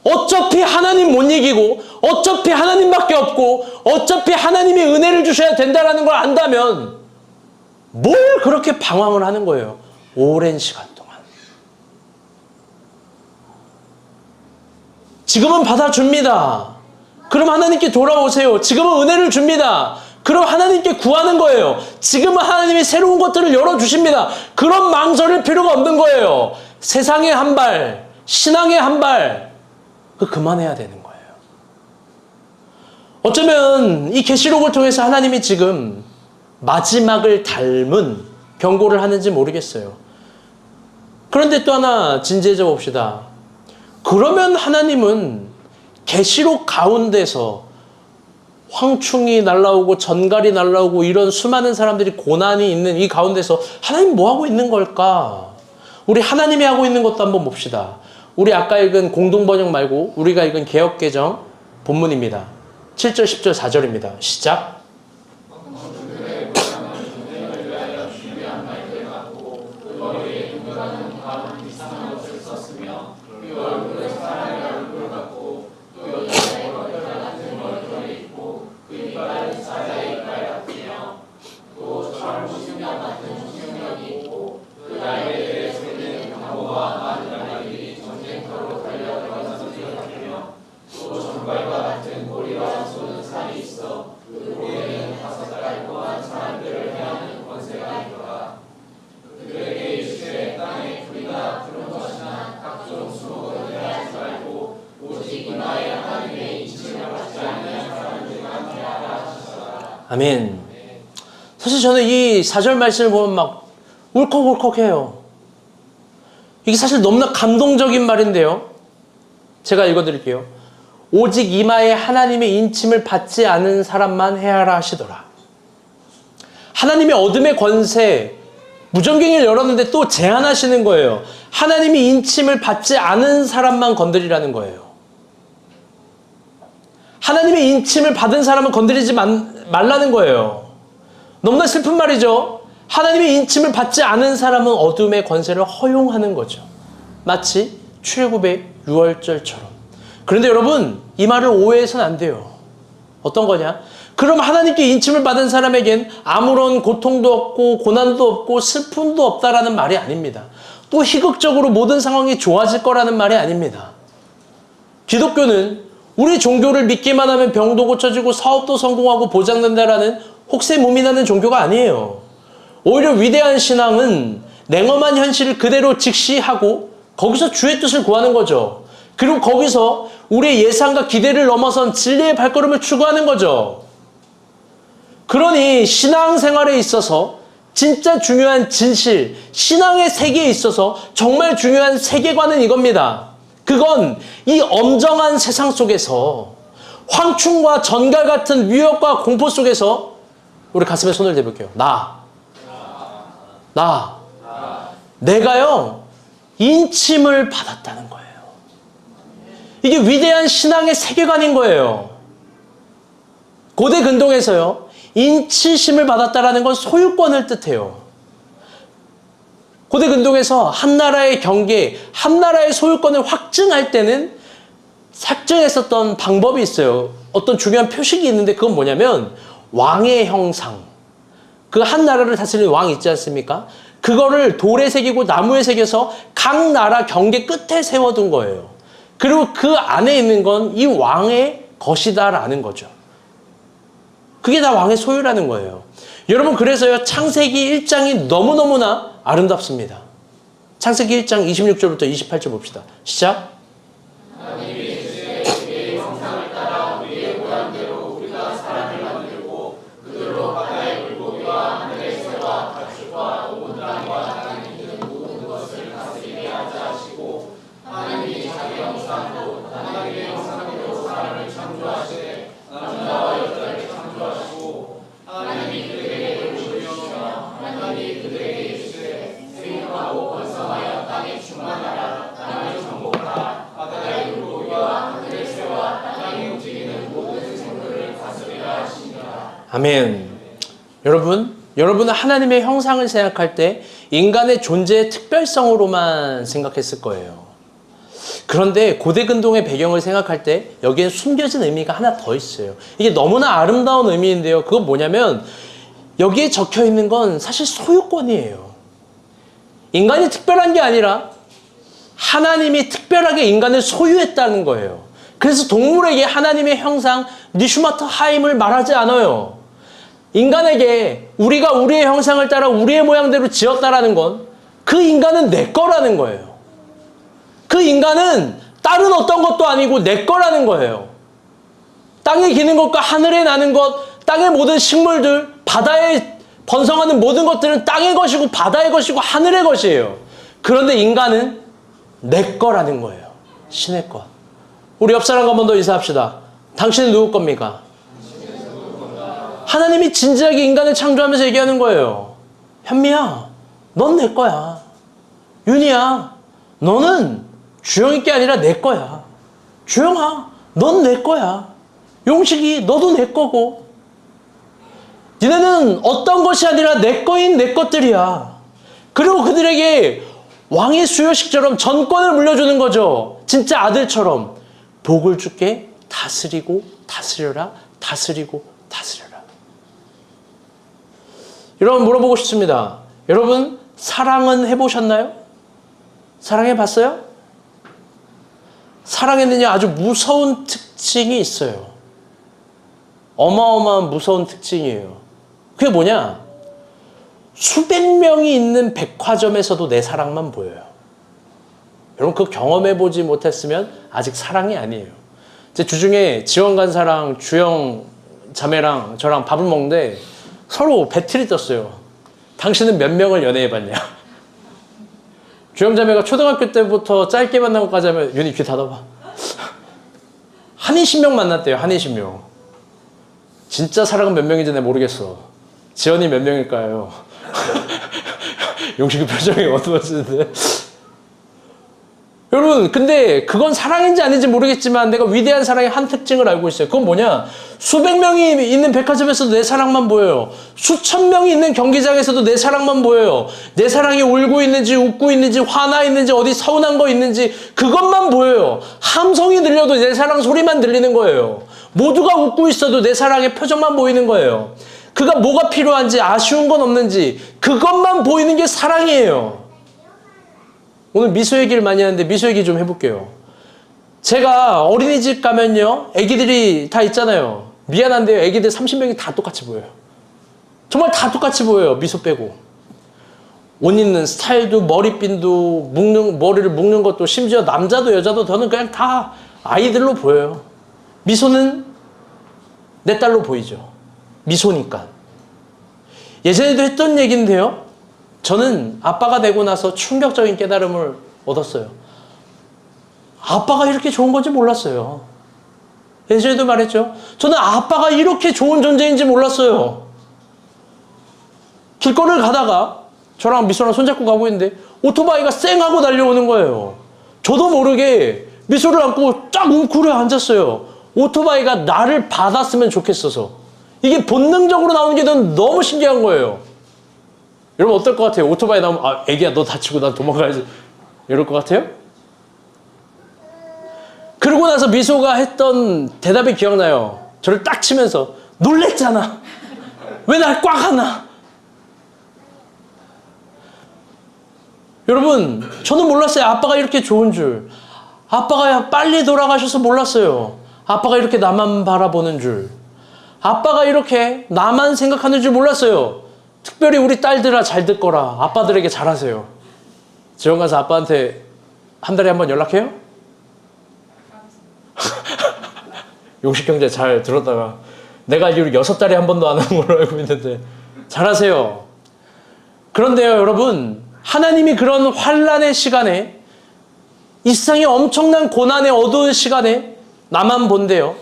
어차피 하나님 못 이기고, 어차피 하나님밖에 없고, 어차피 하나님이 은혜를 주셔야 된다는 걸 안다면 뭘 그렇게 방황을 하는 거예요? 오랜 시간 동안. 지금은 받아줍니다. 그럼 하나님께 돌아오세요. 지금은 은혜를 줍니다. 그럼 하나님께 구하는 거예요. 지금은 하나님이 새로운 것들을 열어주십니다. 그런 망설일 필요가 없는 거예요. 세상에 한 발, 신앙에 한 발, 그만해야 되는 거예요. 어쩌면 이 계시록을 통해서 하나님이 지금 마지막을 닮은 경고를 하는지 모르겠어요. 그런데 또 하나 진지해져 봅시다. 그러면 하나님은 계시록 가운데서 황충이 날라오고 전갈이 날라오고 이런 수많은 사람들이 고난이 있는 이 가운데서 하나님 뭐 하고 있는 걸까? 우리 하나님이 하고 있는 것도 한번 봅시다. 우리 아까 읽은 공동번역 말고 우리가 읽은 개역개정 본문입니다. 7절, 10절, 4절입니다. 시작. 아멘. 사실 저는 이 4절 말씀을 보면 막 울컥울컥해요. 이게 사실 너무나 감동적인 말인데요. 제가 읽어드릴게요. 오직 이마에 하나님의 인침을 받지 않은 사람만 해하라 하시더라. 하나님의 어둠의 권세, 무전경을 열었는데 또 제한하시는 거예요. 하나님이 인침을 받지 않은 사람만 건드리라는 거예요. 하나님의 인침을 받은 사람은 건드리지 말라는 거예요. 너무나 슬픈 말이죠. 하나님의 인침을 받지 않은 사람은 어둠의 권세를 허용하는 거죠. 마치 출애굽의 6월절처럼. 그런데 여러분, 이 말을 오해해서는 안 돼요. 어떤 거냐? 그럼 하나님께 인침을 받은 사람에겐 아무런 고통도 없고 고난도 없고 슬픔도 없다라는 말이 아닙니다. 또 희극적으로 모든 상황이 좋아질 거라는 말이 아닙니다. 기독교는 우리 종교를 믿기만 하면 병도 고쳐지고 사업도 성공하고 보장된다라는 혹세무민하는 종교가 아니에요. 오히려 위대한 신앙은 냉엄한 현실을 그대로 직시하고 거기서 주의 뜻을 구하는 거죠. 그리고 거기서 우리의 예상과 기대를 넘어선 진리의 발걸음을 추구하는 거죠. 그러니 신앙생활에 있어서 진짜 중요한 진실, 신앙의 세계에 있어서 정말 중요한 세계관은 이겁니다. 그건 이 엄정한 세상 속에서 황충과 전갈 같은 위협과 공포 속에서 우리 가슴에 손을 대볼게요. 나 내가요, 인침을 받았다는 거예요. 이게 위대한 신앙의 세계관인 거예요. 고대 근동에서요, 인치심을 받았다라는 건 소유권을 뜻해요. 고대 근동에서 한 나라의 경계, 한 나라의 소유권을 확증할 때는 확증했었던 방법이 있어요. 어떤 중요한 표식이 있는데 그건 뭐냐면 왕의 형상. 그 한 나라를 다스리는 왕 있지 않습니까? 그거를 돌에 새기고 나무에 새겨서 각 나라 경계 끝에 세워둔 거예요. 그리고 그 안에 있는 건 이 왕의 것이다라는 거죠. 그게 다 왕의 소유라는 거예요. 여러분, 그래서요, 창세기 1장이 너무너무나 아름답습니다. 창세기 1장 26절부터 28절 봅시다. 시작. 아멘. 여러분은 하나님의 형상을 생각할 때 인간의 존재의 특별성으로만 생각했을 거예요. 그런데 고대 근동의 배경을 생각할 때 여기에 숨겨진 의미가 하나 더 있어요. 이게 너무나 아름다운 의미인데요. 그건 뭐냐면 여기에 적혀 있는 건 사실 소유권이에요. 인간이 특별한 게 아니라 하나님이 특별하게 인간을 소유했다는 거예요. 그래서 동물에게 하나님의 형상 니슈마트 하임을 말하지 않아요. 인간에게 우리가 우리의 형상을 따라 우리의 모양대로 지었다라는 건 그 인간은 내 거라는 거예요. 그 인간은 다른 어떤 것도 아니고 내 거라는 거예요. 땅에 기는 것과 하늘에 나는 것, 땅의 모든 식물들, 바다에 번성하는 모든 것들은 땅의 것이고 바다의 것이고 하늘의 것이에요. 그런데 인간은 내 거라는 거예요. 신의 것. 우리 옆 사람과 한 번 더 인사합시다. 당신은 누구 겁니까? 하나님이 진지하게 인간을 창조하면서 얘기하는 거예요. 현미야, 넌 내 거야. 윤희야, 너는 주영이 게 아니라 내 거야. 주영아, 넌 내 거야. 용식이, 너도 내 거고. 니네는 어떤 것이 아니라 내 거인 내 것들이야. 그리고 그들에게 왕의 수요식처럼 전권을 물려주는 거죠. 진짜 아들처럼. 복을 주게 다스리고 다스려라, 다스리고 다스려라. 여러분, 물어보고 싶습니다. 여러분, 사랑은 해보셨나요? 사랑해봤어요? 사랑에는요, 아주 무서운 특징이 있어요. 어마어마한 무서운 특징이에요. 그게 뭐냐? 수백 명이 있는 백화점에서도 내 사랑만 보여요. 여러분, 그거 경험해보지 못했으면 아직 사랑이 아니에요. 제 주중에 지원 간 사랑, 주영 자매랑 저랑 밥을 먹는데 서로 배틀이 떴어요. 당신은 몇 명을 연애해봤냐? 주영 자매가 초등학교 때부터 짧게 만난 것까지 하면 윤희 귀 닫아봐. 한 20명 만났대요. 한 20명. 진짜 사랑은 몇 명인지 내가 모르겠어. 지연이 몇 명일까요? 용식이 표정이 어두워지는데. 여러분, 근데 그건 사랑인지 아닌지 모르겠지만 내가 위대한 사랑의 한 특징을 알고 있어요. 그건 뭐냐? 수백 명이 있는 백화점에서도 내 사랑만 보여요. 수천 명이 있는 경기장에서도 내 사랑만 보여요. 내 사랑이 울고 있는지 웃고 있는지 화나 있는지 어디 서운한 거 있는지 그것만 보여요. 함성이 들려도 내 사랑 소리만 들리는 거예요. 모두가 웃고 있어도 내 사랑의 표정만 보이는 거예요. 그가 뭐가 필요한지 아쉬운 건 없는지 그것만 보이는 게 사랑이에요. 오늘 미소 얘기를 많이 하는데 미소 얘기 좀 해볼게요. 제가 어린이집 가면요, 애기들이 다 있잖아요. 미안한데요, 애기들 30명이 다 똑같이 보여요. 정말 다 똑같이 보여요. 미소 빼고. 옷 입는 스타일도 머리핀도 머리를 묶는 것도 심지어 남자도 여자도 저는 그냥 다 아이들로 보여요. 미소는 내 딸로 보이죠. 미소니까. 예전에도 했던 얘기인데요. 저는 아빠가 되고 나서 충격적인 깨달음을 얻었어요. 아빠가 이렇게 좋은 건지 몰랐어요. 예전에도 말했죠. 저는 아빠가 이렇게 좋은 존재인지 몰랐어요. 길거리를 가다가 저랑 미소랑 손잡고 가고 있는데 오토바이가 쌩 하고 달려오는 거예요. 저도 모르게 미소를 안고 쫙 웅크려 앉았어요. 오토바이가 나를 받았으면 좋겠어서. 이게 본능적으로 나오는 게 너무 신기한 거예요. 여러분 어떨 것 같아요? 오토바이 나오면 아 애기야 너 다치고 난 도망가야지 이럴 것 같아요? 그러고 나서 미소가 했던 대답이 기억나요. 저를 딱 치면서 놀랬잖아. 왜 날 꽉 하나? 여러분 저는 몰랐어요. 아빠가 이렇게 좋은 줄. 아빠가 빨리 돌아가셔서 몰랐어요. 아빠가 이렇게 나만 바라보는 줄. 아빠가 이렇게 나만 생각하는 줄 몰랐어요. 특별히 우리 딸들아 잘 듣거라. 아빠들에게 잘하세요. 지원 가서 아빠한테 한 달에 한 번 연락해요? 용식 형제 잘 들었다가 내가 알기로 6달에 한 번도 안 하는 걸로 알고 있는데 잘하세요. 그런데요 여러분 하나님이 그런 환난의 시간에 이 세상의 엄청난 고난의 어두운 시간에 나만 본대요.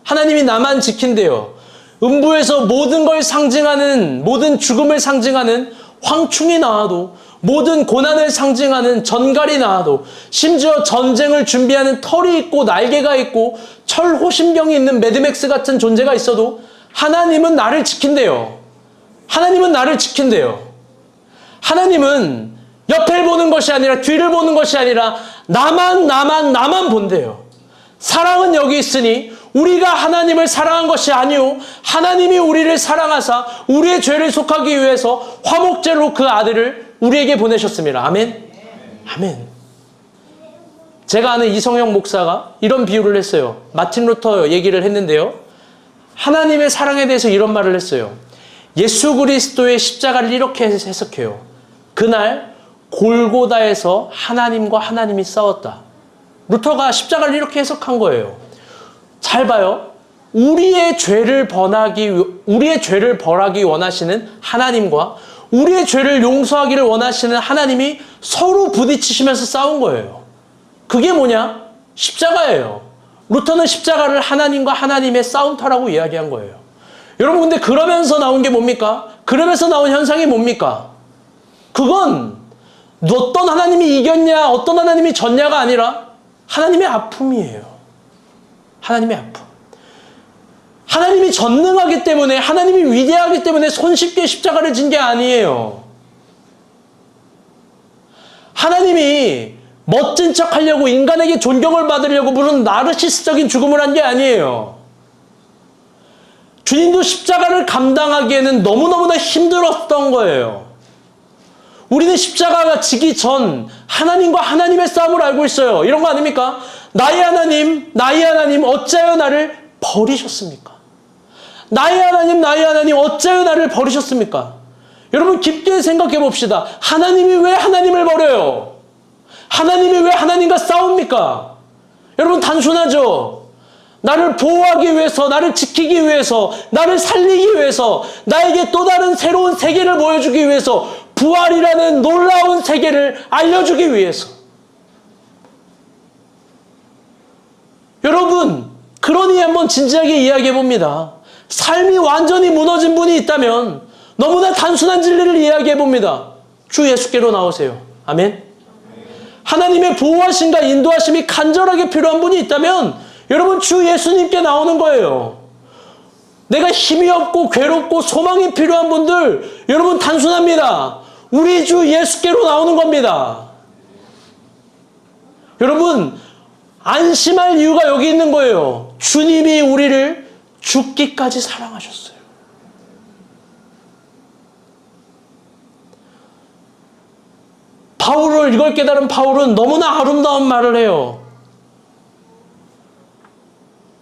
하나님이 나만 지킨대요. 음부에서 모든 걸 상징하는 모든 죽음을 상징하는 황충이 나와도 모든 고난을 상징하는 전갈이 나와도 심지어 전쟁을 준비하는 털이 있고 날개가 있고 철호심경이 있는 매드맥스 같은 존재가 있어도 하나님은 나를 지킨대요. 하나님은 나를 지킨대요. 하나님은 옆을 보는 것이 아니라 뒤를 보는 것이 아니라 나만 본대요. 사랑은 여기 있으니 우리가 하나님을 사랑한 것이 아니오 하나님이 우리를 사랑하사 우리의 죄를 속하기 위해서 화목제로 그 아들을 우리에게 보내셨습니다. 아멘. 아멘. 제가 아는 이성영 목사가 이런 비유를 했어요. 마틴 루터 얘기를 했는데요. 하나님의 사랑에 대해서 이런 말을 했어요. 예수 그리스도의 십자가를 이렇게 해석해요. 그날 골고다에서 하나님과 하나님이 싸웠다. 루터가 십자가를 이렇게 해석한 거예요. 잘 봐요. 우리의 죄를 벌하기 원하시는 하나님과 우리의 죄를 용서하기를 원하시는 하나님이 서로 부딪히시면서 싸운 거예요. 그게 뭐냐? 십자가예요. 루터는 십자가를 하나님과 하나님의 싸움터라고 이야기한 거예요. 여러분 근데 그러면서 나온 게 뭡니까? 그러면서 나온 현상이 뭡니까? 그건 어떤 하나님이 이겼냐 어떤 하나님이 졌냐가 아니라 하나님의 아픔이에요. 하나님의 아픔. 하나님이 전능하기 때문에 하나님이 위대하기 때문에 손쉽게 십자가를 진 게 아니에요. 하나님이 멋진 척 하려고 인간에게 존경을 받으려고 무슨 나르시스적인 죽음을 한 게 아니에요. 주님도 십자가를 감당하기에는 너무너무나 힘들었던 거예요. 우리는 십자가가 지기 전 하나님과 하나님의 싸움을 알고 있어요. 이런 거 아닙니까? 나의 하나님 어찌하여 나를 버리셨습니까? 나의 하나님 어찌하여 나를 버리셨습니까? 여러분 깊게 생각해 봅시다. 하나님이 왜 하나님을 버려요? 하나님이 왜 하나님과 싸웁니까? 여러분 단순하죠? 나를 보호하기 위해서, 나를 지키기 위해서, 나를 살리기 위해서, 나에게 또 다른 새로운 세계를 보여주기 위해서, 부활이라는 놀라운 세계를 알려주기 위해서. 여러분, 그러니 한번 진지하게 이야기해 봅니다. 삶이 완전히 무너진 분이 있다면 너무나 단순한 진리를 이야기해 봅니다. 주 예수께로 나오세요. 아멘. 하나님의 보호하심과 인도하심이 간절하게 필요한 분이 있다면 여러분 주 예수님께 나오는 거예요. 내가 힘이 없고 괴롭고 소망이 필요한 분들 여러분 단순합니다. 우리 주 예수께로 나오는 겁니다. 여러분 안심할 이유가 여기 있는 거예요. 주님이 우리를 죽기까지 사랑하셨어요. 이걸 깨달은 바울은 너무나 아름다운 말을 해요.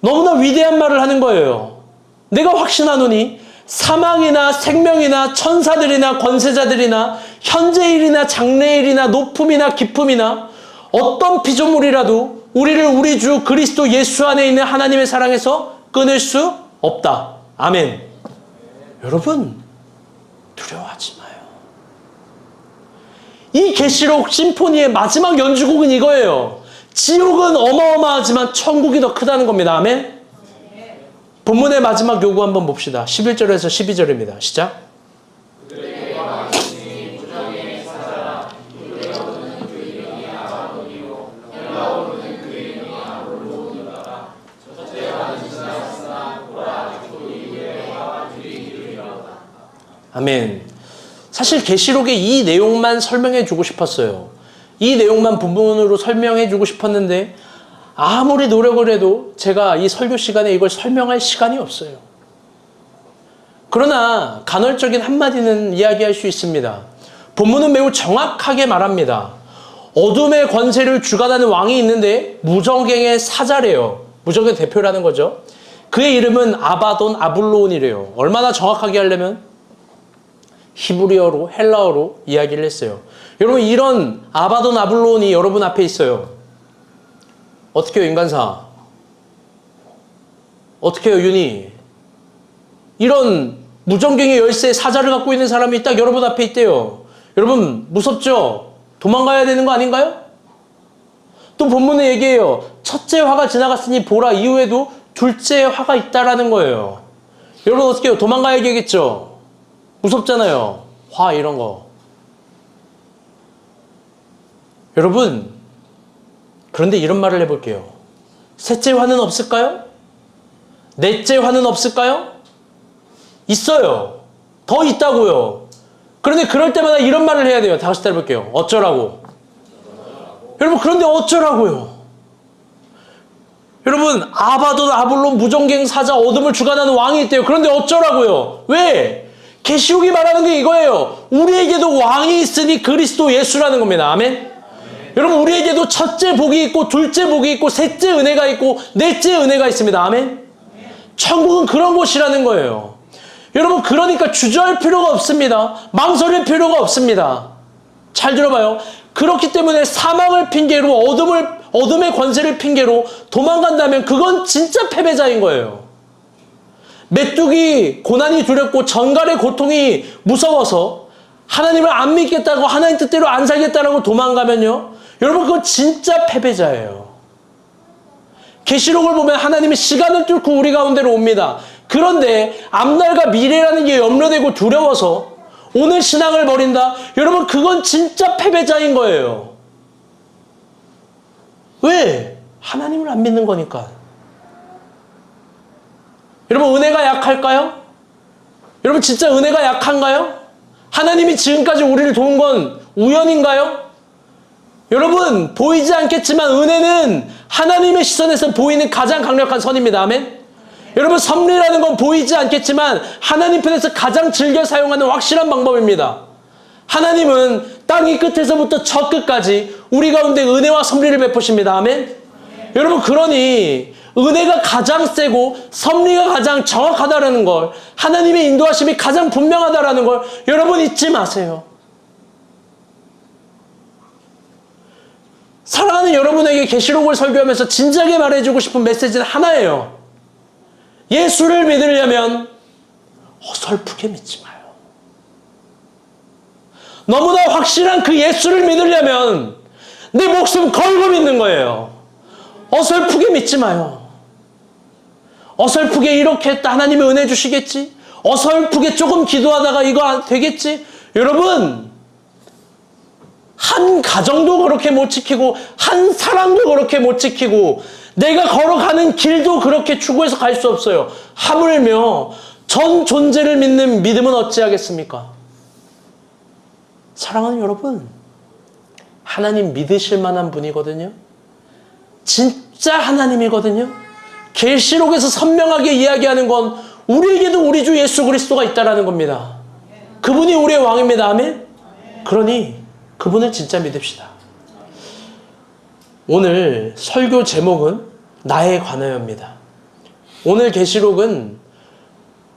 너무나 위대한 말을 하는 거예요. 내가 확신하노니 사망이나 생명이나 천사들이나 권세자들이나 현재일이나 장래일이나 높음이나 깊음이나 어떤 피조물이라도 우리를 우리 주 그리스도 예수 안에 있는 하나님의 사랑에서 끊을 수 없다. 아멘. 여러분 두려워하지 마요. 이 계시록 심포니의 마지막 연주곡은 이거예요. 지옥은 어마어마하지만 천국이 더 크다는 겁니다. 아멘. 본문의 마지막 요구 한번 봅시다. 11절에서 12절입니다. 시작. 그들에게 말씀이 무정히 아멘. 사실 계시록의 이 내용만 설명해 주고 싶었어요. 이 내용만 본문으로 설명해 주고 싶었는데 아무리 노력을 해도 제가 이 설교 시간에 이걸 설명할 시간이 없어요. 그러나 간헐적인 한마디는 이야기할 수 있습니다. 본문은 매우 정확하게 말합니다. 어둠의 권세를 주관하는 왕이 있는데 무정갱의 사자래요. 무정갱 대표라는 거죠. 그의 이름은 아바돈 아블로온이래요. 얼마나 정확하게 하려면 히브리어로 헬라어로 이야기를 했어요. 여러분 이런 아바돈 아블로온이 여러분 앞에 있어요. 어떻게 해요 인간사? 어떻게 해요 윤희? 이런 무정갱의 열쇠 사자를 갖고 있는 사람이 딱 여러분 앞에 있대요. 여러분 무섭죠? 도망가야 되는 거 아닌가요? 또 본문에 얘기해요. 첫째 화가 지나갔으니 보라 이후에도 둘째 화가 있다라는 거예요. 여러분 어떻게 해요? 도망가야 되겠죠? 무섭잖아요. 화 이런 거. 여러분 그런데 이런 말을 해볼게요. 셋째 화는 없을까요? 넷째 화는 없을까요? 있어요. 더 있다고요. 그런데 그럴 때마다 이런 말을 해야 돼요. 다시 따라해볼게요. 어쩌라고? 여러분 그런데 어쩌라고요? 여러분 아바돈 아블론 무정갱 사자 어둠을 주관하는 왕이 있대요. 그런데 어쩌라고요? 왜? 계시록이 말하는 게 이거예요. 우리에게도 왕이 있으니 그리스도 예수라는 겁니다. 아멘? 여러분 우리에게도 첫째 복이 있고 둘째 복이 있고 셋째 은혜가 있고 넷째 은혜가 있습니다. 아멘? 천국은 그런 곳이라는 거예요. 여러분 그러니까 주저할 필요가 없습니다. 망설일 필요가 없습니다. 잘 들어봐요. 그렇기 때문에 사망을 핑계로 어둠의 권세를 핑계로 도망간다면 그건 진짜 패배자인 거예요. 메뚜기 고난이 두렵고 전갈의 고통이 무서워서 하나님을 안 믿겠다고 하나님 뜻대로 안 살겠다고 도망가면요. 여러분 그건 진짜 패배자예요. 계시록을 보면 하나님이 시간을 뚫고 우리 가운데로 옵니다. 그런데 앞날과 미래라는 게 염려되고 두려워서 오늘 신앙을 버린다? 여러분 그건 진짜 패배자인 거예요. 왜? 하나님을 안 믿는 거니까. 여러분 은혜가 약할까요? 여러분 진짜 은혜가 약한가요? 하나님이 지금까지 우리를 도운 건 우연인가요? 여러분 보이지 않겠지만 은혜는 하나님의 시선에서 보이는 가장 강력한 선입니다. 아멘? 여러분 섭리라는 건 보이지 않겠지만 하나님 편에서 가장 즐겨 사용하는 확실한 방법입니다. 하나님은 땅 이 끝에서부터 저 끝까지 우리 가운데 은혜와 섭리를 베푸십니다. 아멘? 여러분 그러니 은혜가 가장 세고 섭리가 가장 정확하다라는 걸 하나님의 인도하심이 가장 분명하다라는 걸 여러분 잊지 마세요. 사랑하는 여러분에게 계시록을 설교하면서 진지하게 말해주고 싶은 메시지는 하나예요. 예수를 믿으려면 어설프게 믿지 마요. 너무나 확실한 그 예수를 믿으려면 내 목숨 걸고 믿는 거예요. 어설프게 믿지 마요. 어설프게 이렇게 했다 하나님이 은혜 주시겠지? 어설프게 조금 기도하다가 이거 되겠지? 여러분 한 가정도 그렇게 못 지키고 한 사람도 그렇게 못 지키고 내가 걸어가는 길도 그렇게 추구해서 갈 수 없어요. 하물며 전 존재를 믿는 믿음은 어찌하겠습니까? 사랑하는 여러분, 하나님 믿으실 만한 분이거든요. 진짜 하나님이거든요. 계시록에서 선명하게 이야기하는 건 우리에게도 우리 주 예수 그리스도가 있다라는 겁니다. 그분이 우리의 왕입니다. 아멘? 그러니 그분을 진짜 믿읍시다. 오늘 설교 제목은 나에 관하여입니다. 오늘 계시록은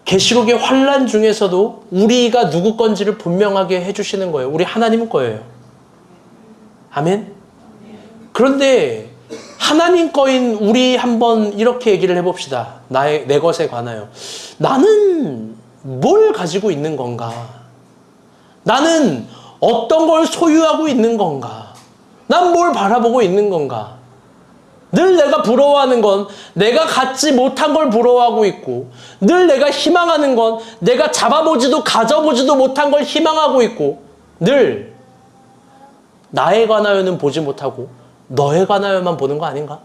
계시록의 환란 중에서도 우리가 누구 건지를 분명하게 해주시는 거예요. 우리 하나님 거예요. 아멘? 그런데 하나님 거인 우리 한번 이렇게 얘기를 해봅시다. 내 것에 관하여. 나는 뭘 가지고 있는 건가? 나는 어떤 걸 소유하고 있는 건가? 난 뭘 바라보고 있는 건가? 늘 내가 부러워하는 건 내가 갖지 못한 걸 부러워하고 있고, 늘 내가 희망하는 건 내가 잡아보지도 가져보지도 못한 걸 희망하고 있고, 늘 나에 관하여는 보지 못하고 너에 관하여만 보는 거 아닌가?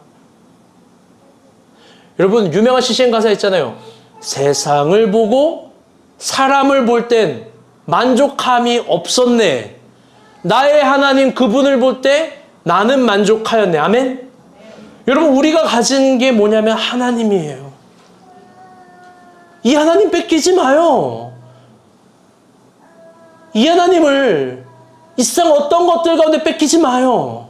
여러분 유명한 CCM 가사 있잖아요. 세상을 보고 사람을 볼 땐 만족함이 없었네. 나의 하나님 그분을 볼 때 나는 만족하였네. 아멘? 여러분, 우리가 가진 게 뭐냐면 하나님이에요. 이 하나님 뺏기지 마요. 이 하나님을 이 세상 어떤 것들 가운데 뺏기지 마요.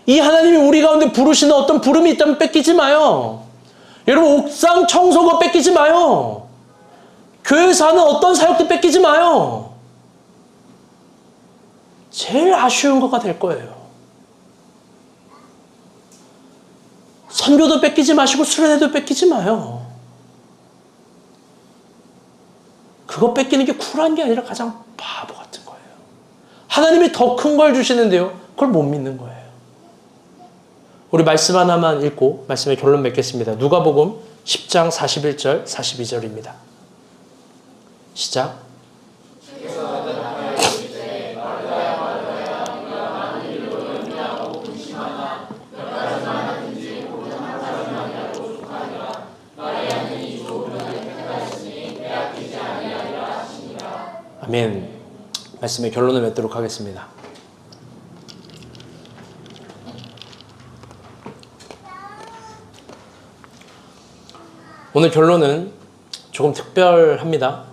이 하나님이 우리 가운데 부르시는 어떤 부름이 있다면 뺏기지 마요. 여러분, 옥상 청소가 뺏기지 마요. 교회에서 하는 어떤 사역도 뺏기지 마요. 제일 아쉬운 거가 될 거예요. 선교도 뺏기지 마시고 수련회도 뺏기지 마요. 그거 뺏기는 게 쿨한 게 아니라 가장 바보 같은 거예요. 하나님이 더 큰 걸 주시는데요, 그걸 못 믿는 거예요. 우리 말씀 하나만 읽고 말씀의 결론 맺겠습니다. 누가복음 10장 41절 42절입니다. 시작. 아멘. 말씀의 결론을 맺도록 하겠습니다. 오늘 결론은 조금 특별합니다.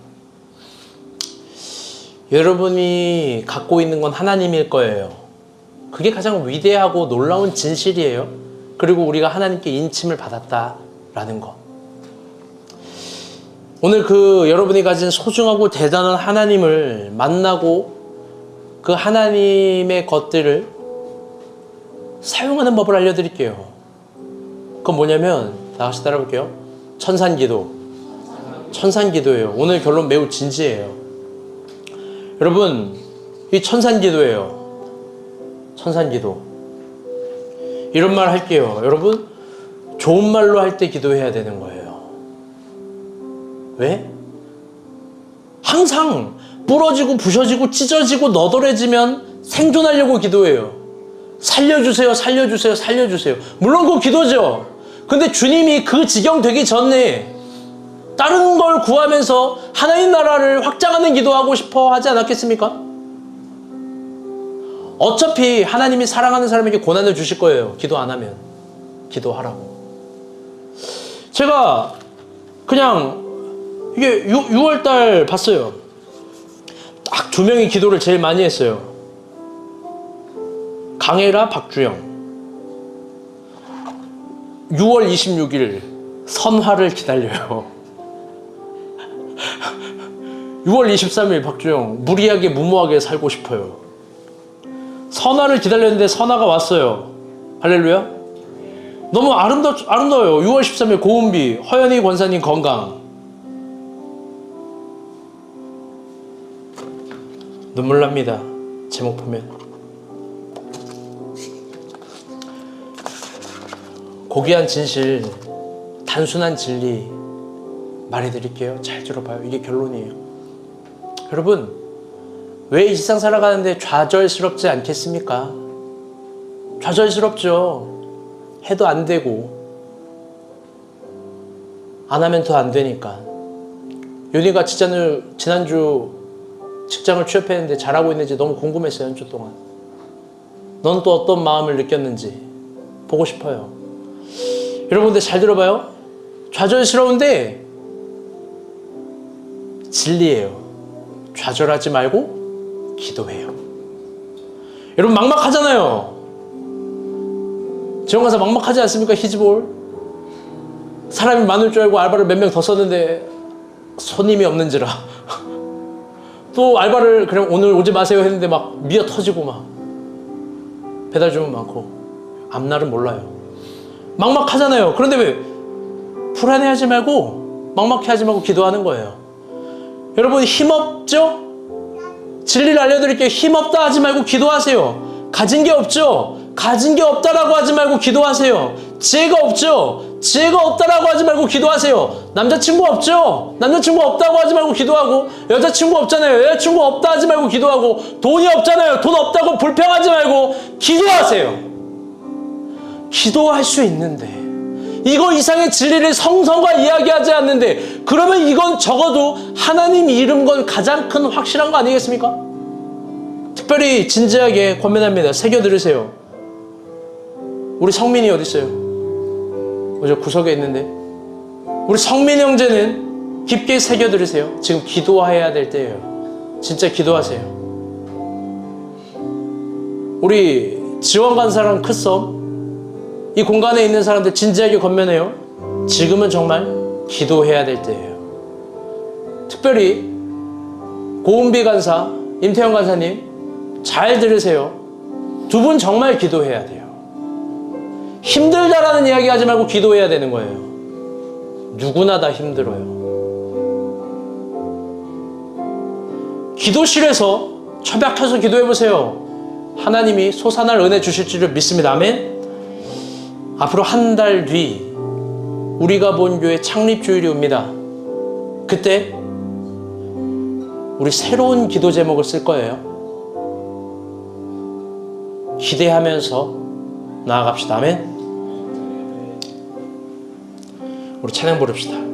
여러분이 갖고 있는 건 하나님일 거예요. 그게 가장 위대하고 놀라운 진실이에요. 그리고 우리가 하나님께 인침을 받았다라는 것. 오늘 여러분이 가진 소중하고 대단한 하나님을 만나고 그 하나님의 것들을 사용하는 법을 알려드릴게요. 그건 뭐냐면, 다 같이 따라볼게요. 천산기도. 천산기도예요. 오늘 결론 매우 진지해요. 여러분, 이 천산기도예요. 천산기도. 이런 말 할게요. 여러분, 좋은 말로 할 때 기도해야 되는 거예요. 왜? 항상 부러지고 부셔지고 찢어지고 너덜해지면 생존하려고 기도해요. 살려주세요, 살려주세요, 살려주세요. 물론 그거 기도죠. 근데 주님이 그 지경 되기 전에 다른 걸 구하면서 하나님 나라를 확장하는 기도하고 싶어 하지 않았겠습니까? 어차피 하나님이 사랑하는 사람에게 고난을 주실 거예요. 기도 안 하면. 기도하라고. 제가 그냥 이게 6월달 봤어요. 딱 2명이 기도를 제일 많이 했어요. 강혜라, 박주영. 6월 26일 선화를 기다려요. 6월 23일 박주영, 무리하게 무모하게 살고 싶어요. 선화를 기다렸는데 선화가 왔어요. 할렐루야. 너무 아름다워요. 6월 13일 고은비, 허연희 권사님 건강. 눈물 납니다. 제목 보면. 고귀한 진실, 단순한 진리 말해드릴게요. 잘 들어봐요. 이게 결론이에요. 여러분, 왜 이 세상 살아가는데 좌절스럽지 않겠습니까? 좌절스럽죠. 해도 안 되고 안 하면 더 안 되니까. 윤희가 지난주 직장을 취업했는데 잘하고 있는지 너무 궁금했어요. 한 주 동안. 넌 또 어떤 마음을 느꼈는지 보고 싶어요. 여러분들 잘 들어봐요. 좌절스러운데 진리예요. 좌절하지 말고 기도해요. 여러분, 막막하잖아요. 지원 가서 막막하지 않습니까? 히즈볼. 사람이 많을 줄 알고 알바를 몇 명 더 썼는데 손님이 없는지라 또 알바를 그냥 오늘 오지 마세요 했는데 막 미어 터지고 막 배달 주문 많고 앞날은 몰라요. 막막하잖아요. 그런데 왜 불안해하지 말고 막막해하지 말고 기도하는 거예요. 여러분, 힘없죠? 진리를 알려드릴게요. 힘없다 하지 말고 기도하세요. 가진 게 없죠? 가진 게 없다라고 하지 말고 기도하세요. 지혜가 없죠? 지혜가 없다라고 하지 말고 기도하세요. 남자친구 없죠? 남자친구 없다고 하지 말고 기도하고, 여자친구 없잖아요. 여자친구 없다 하지 말고 기도하고, 돈이 없잖아요. 돈 없다고 불평하지 말고 기도하세요. 기도할 수 있는데 이거 이상의 진리를 성서가 이야기하지 않는데, 그러면 이건 적어도 하나님이 이룬 건 가장 큰 확실한 거 아니겠습니까? 특별히 진지하게 권면합니다. 새겨 들으세요. 우리 성민이 어디 있어요? 저 구석에 있는데. 우리 성민 형제는 깊게 새겨 들으세요. 지금 기도해야 될 때예요. 진짜 기도하세요. 우리 지원 간사랑 크썸, 이 공간에 있는 사람들 진지하게 권면해요. 지금은 정말 기도해야 될 때예요. 특별히 고은비 간사, 임태형 간사님 잘 들으세요. 두 분 정말 기도해야 돼요. 힘들다라는 이야기 하지 말고 기도해야 되는 거예요. 누구나 다 힘들어요. 기도실에서 처박혀서 기도해보세요. 하나님이 솟아날 은혜 주실 줄을 믿습니다. 아멘. 앞으로 한 달 뒤 우리가 본 교회 창립주일이 옵니다. 그때 우리 새로운 기도 제목을 쓸 거예요. 기대하면서 나아갑시다. 아멘. 우리 찬양 부릅시다.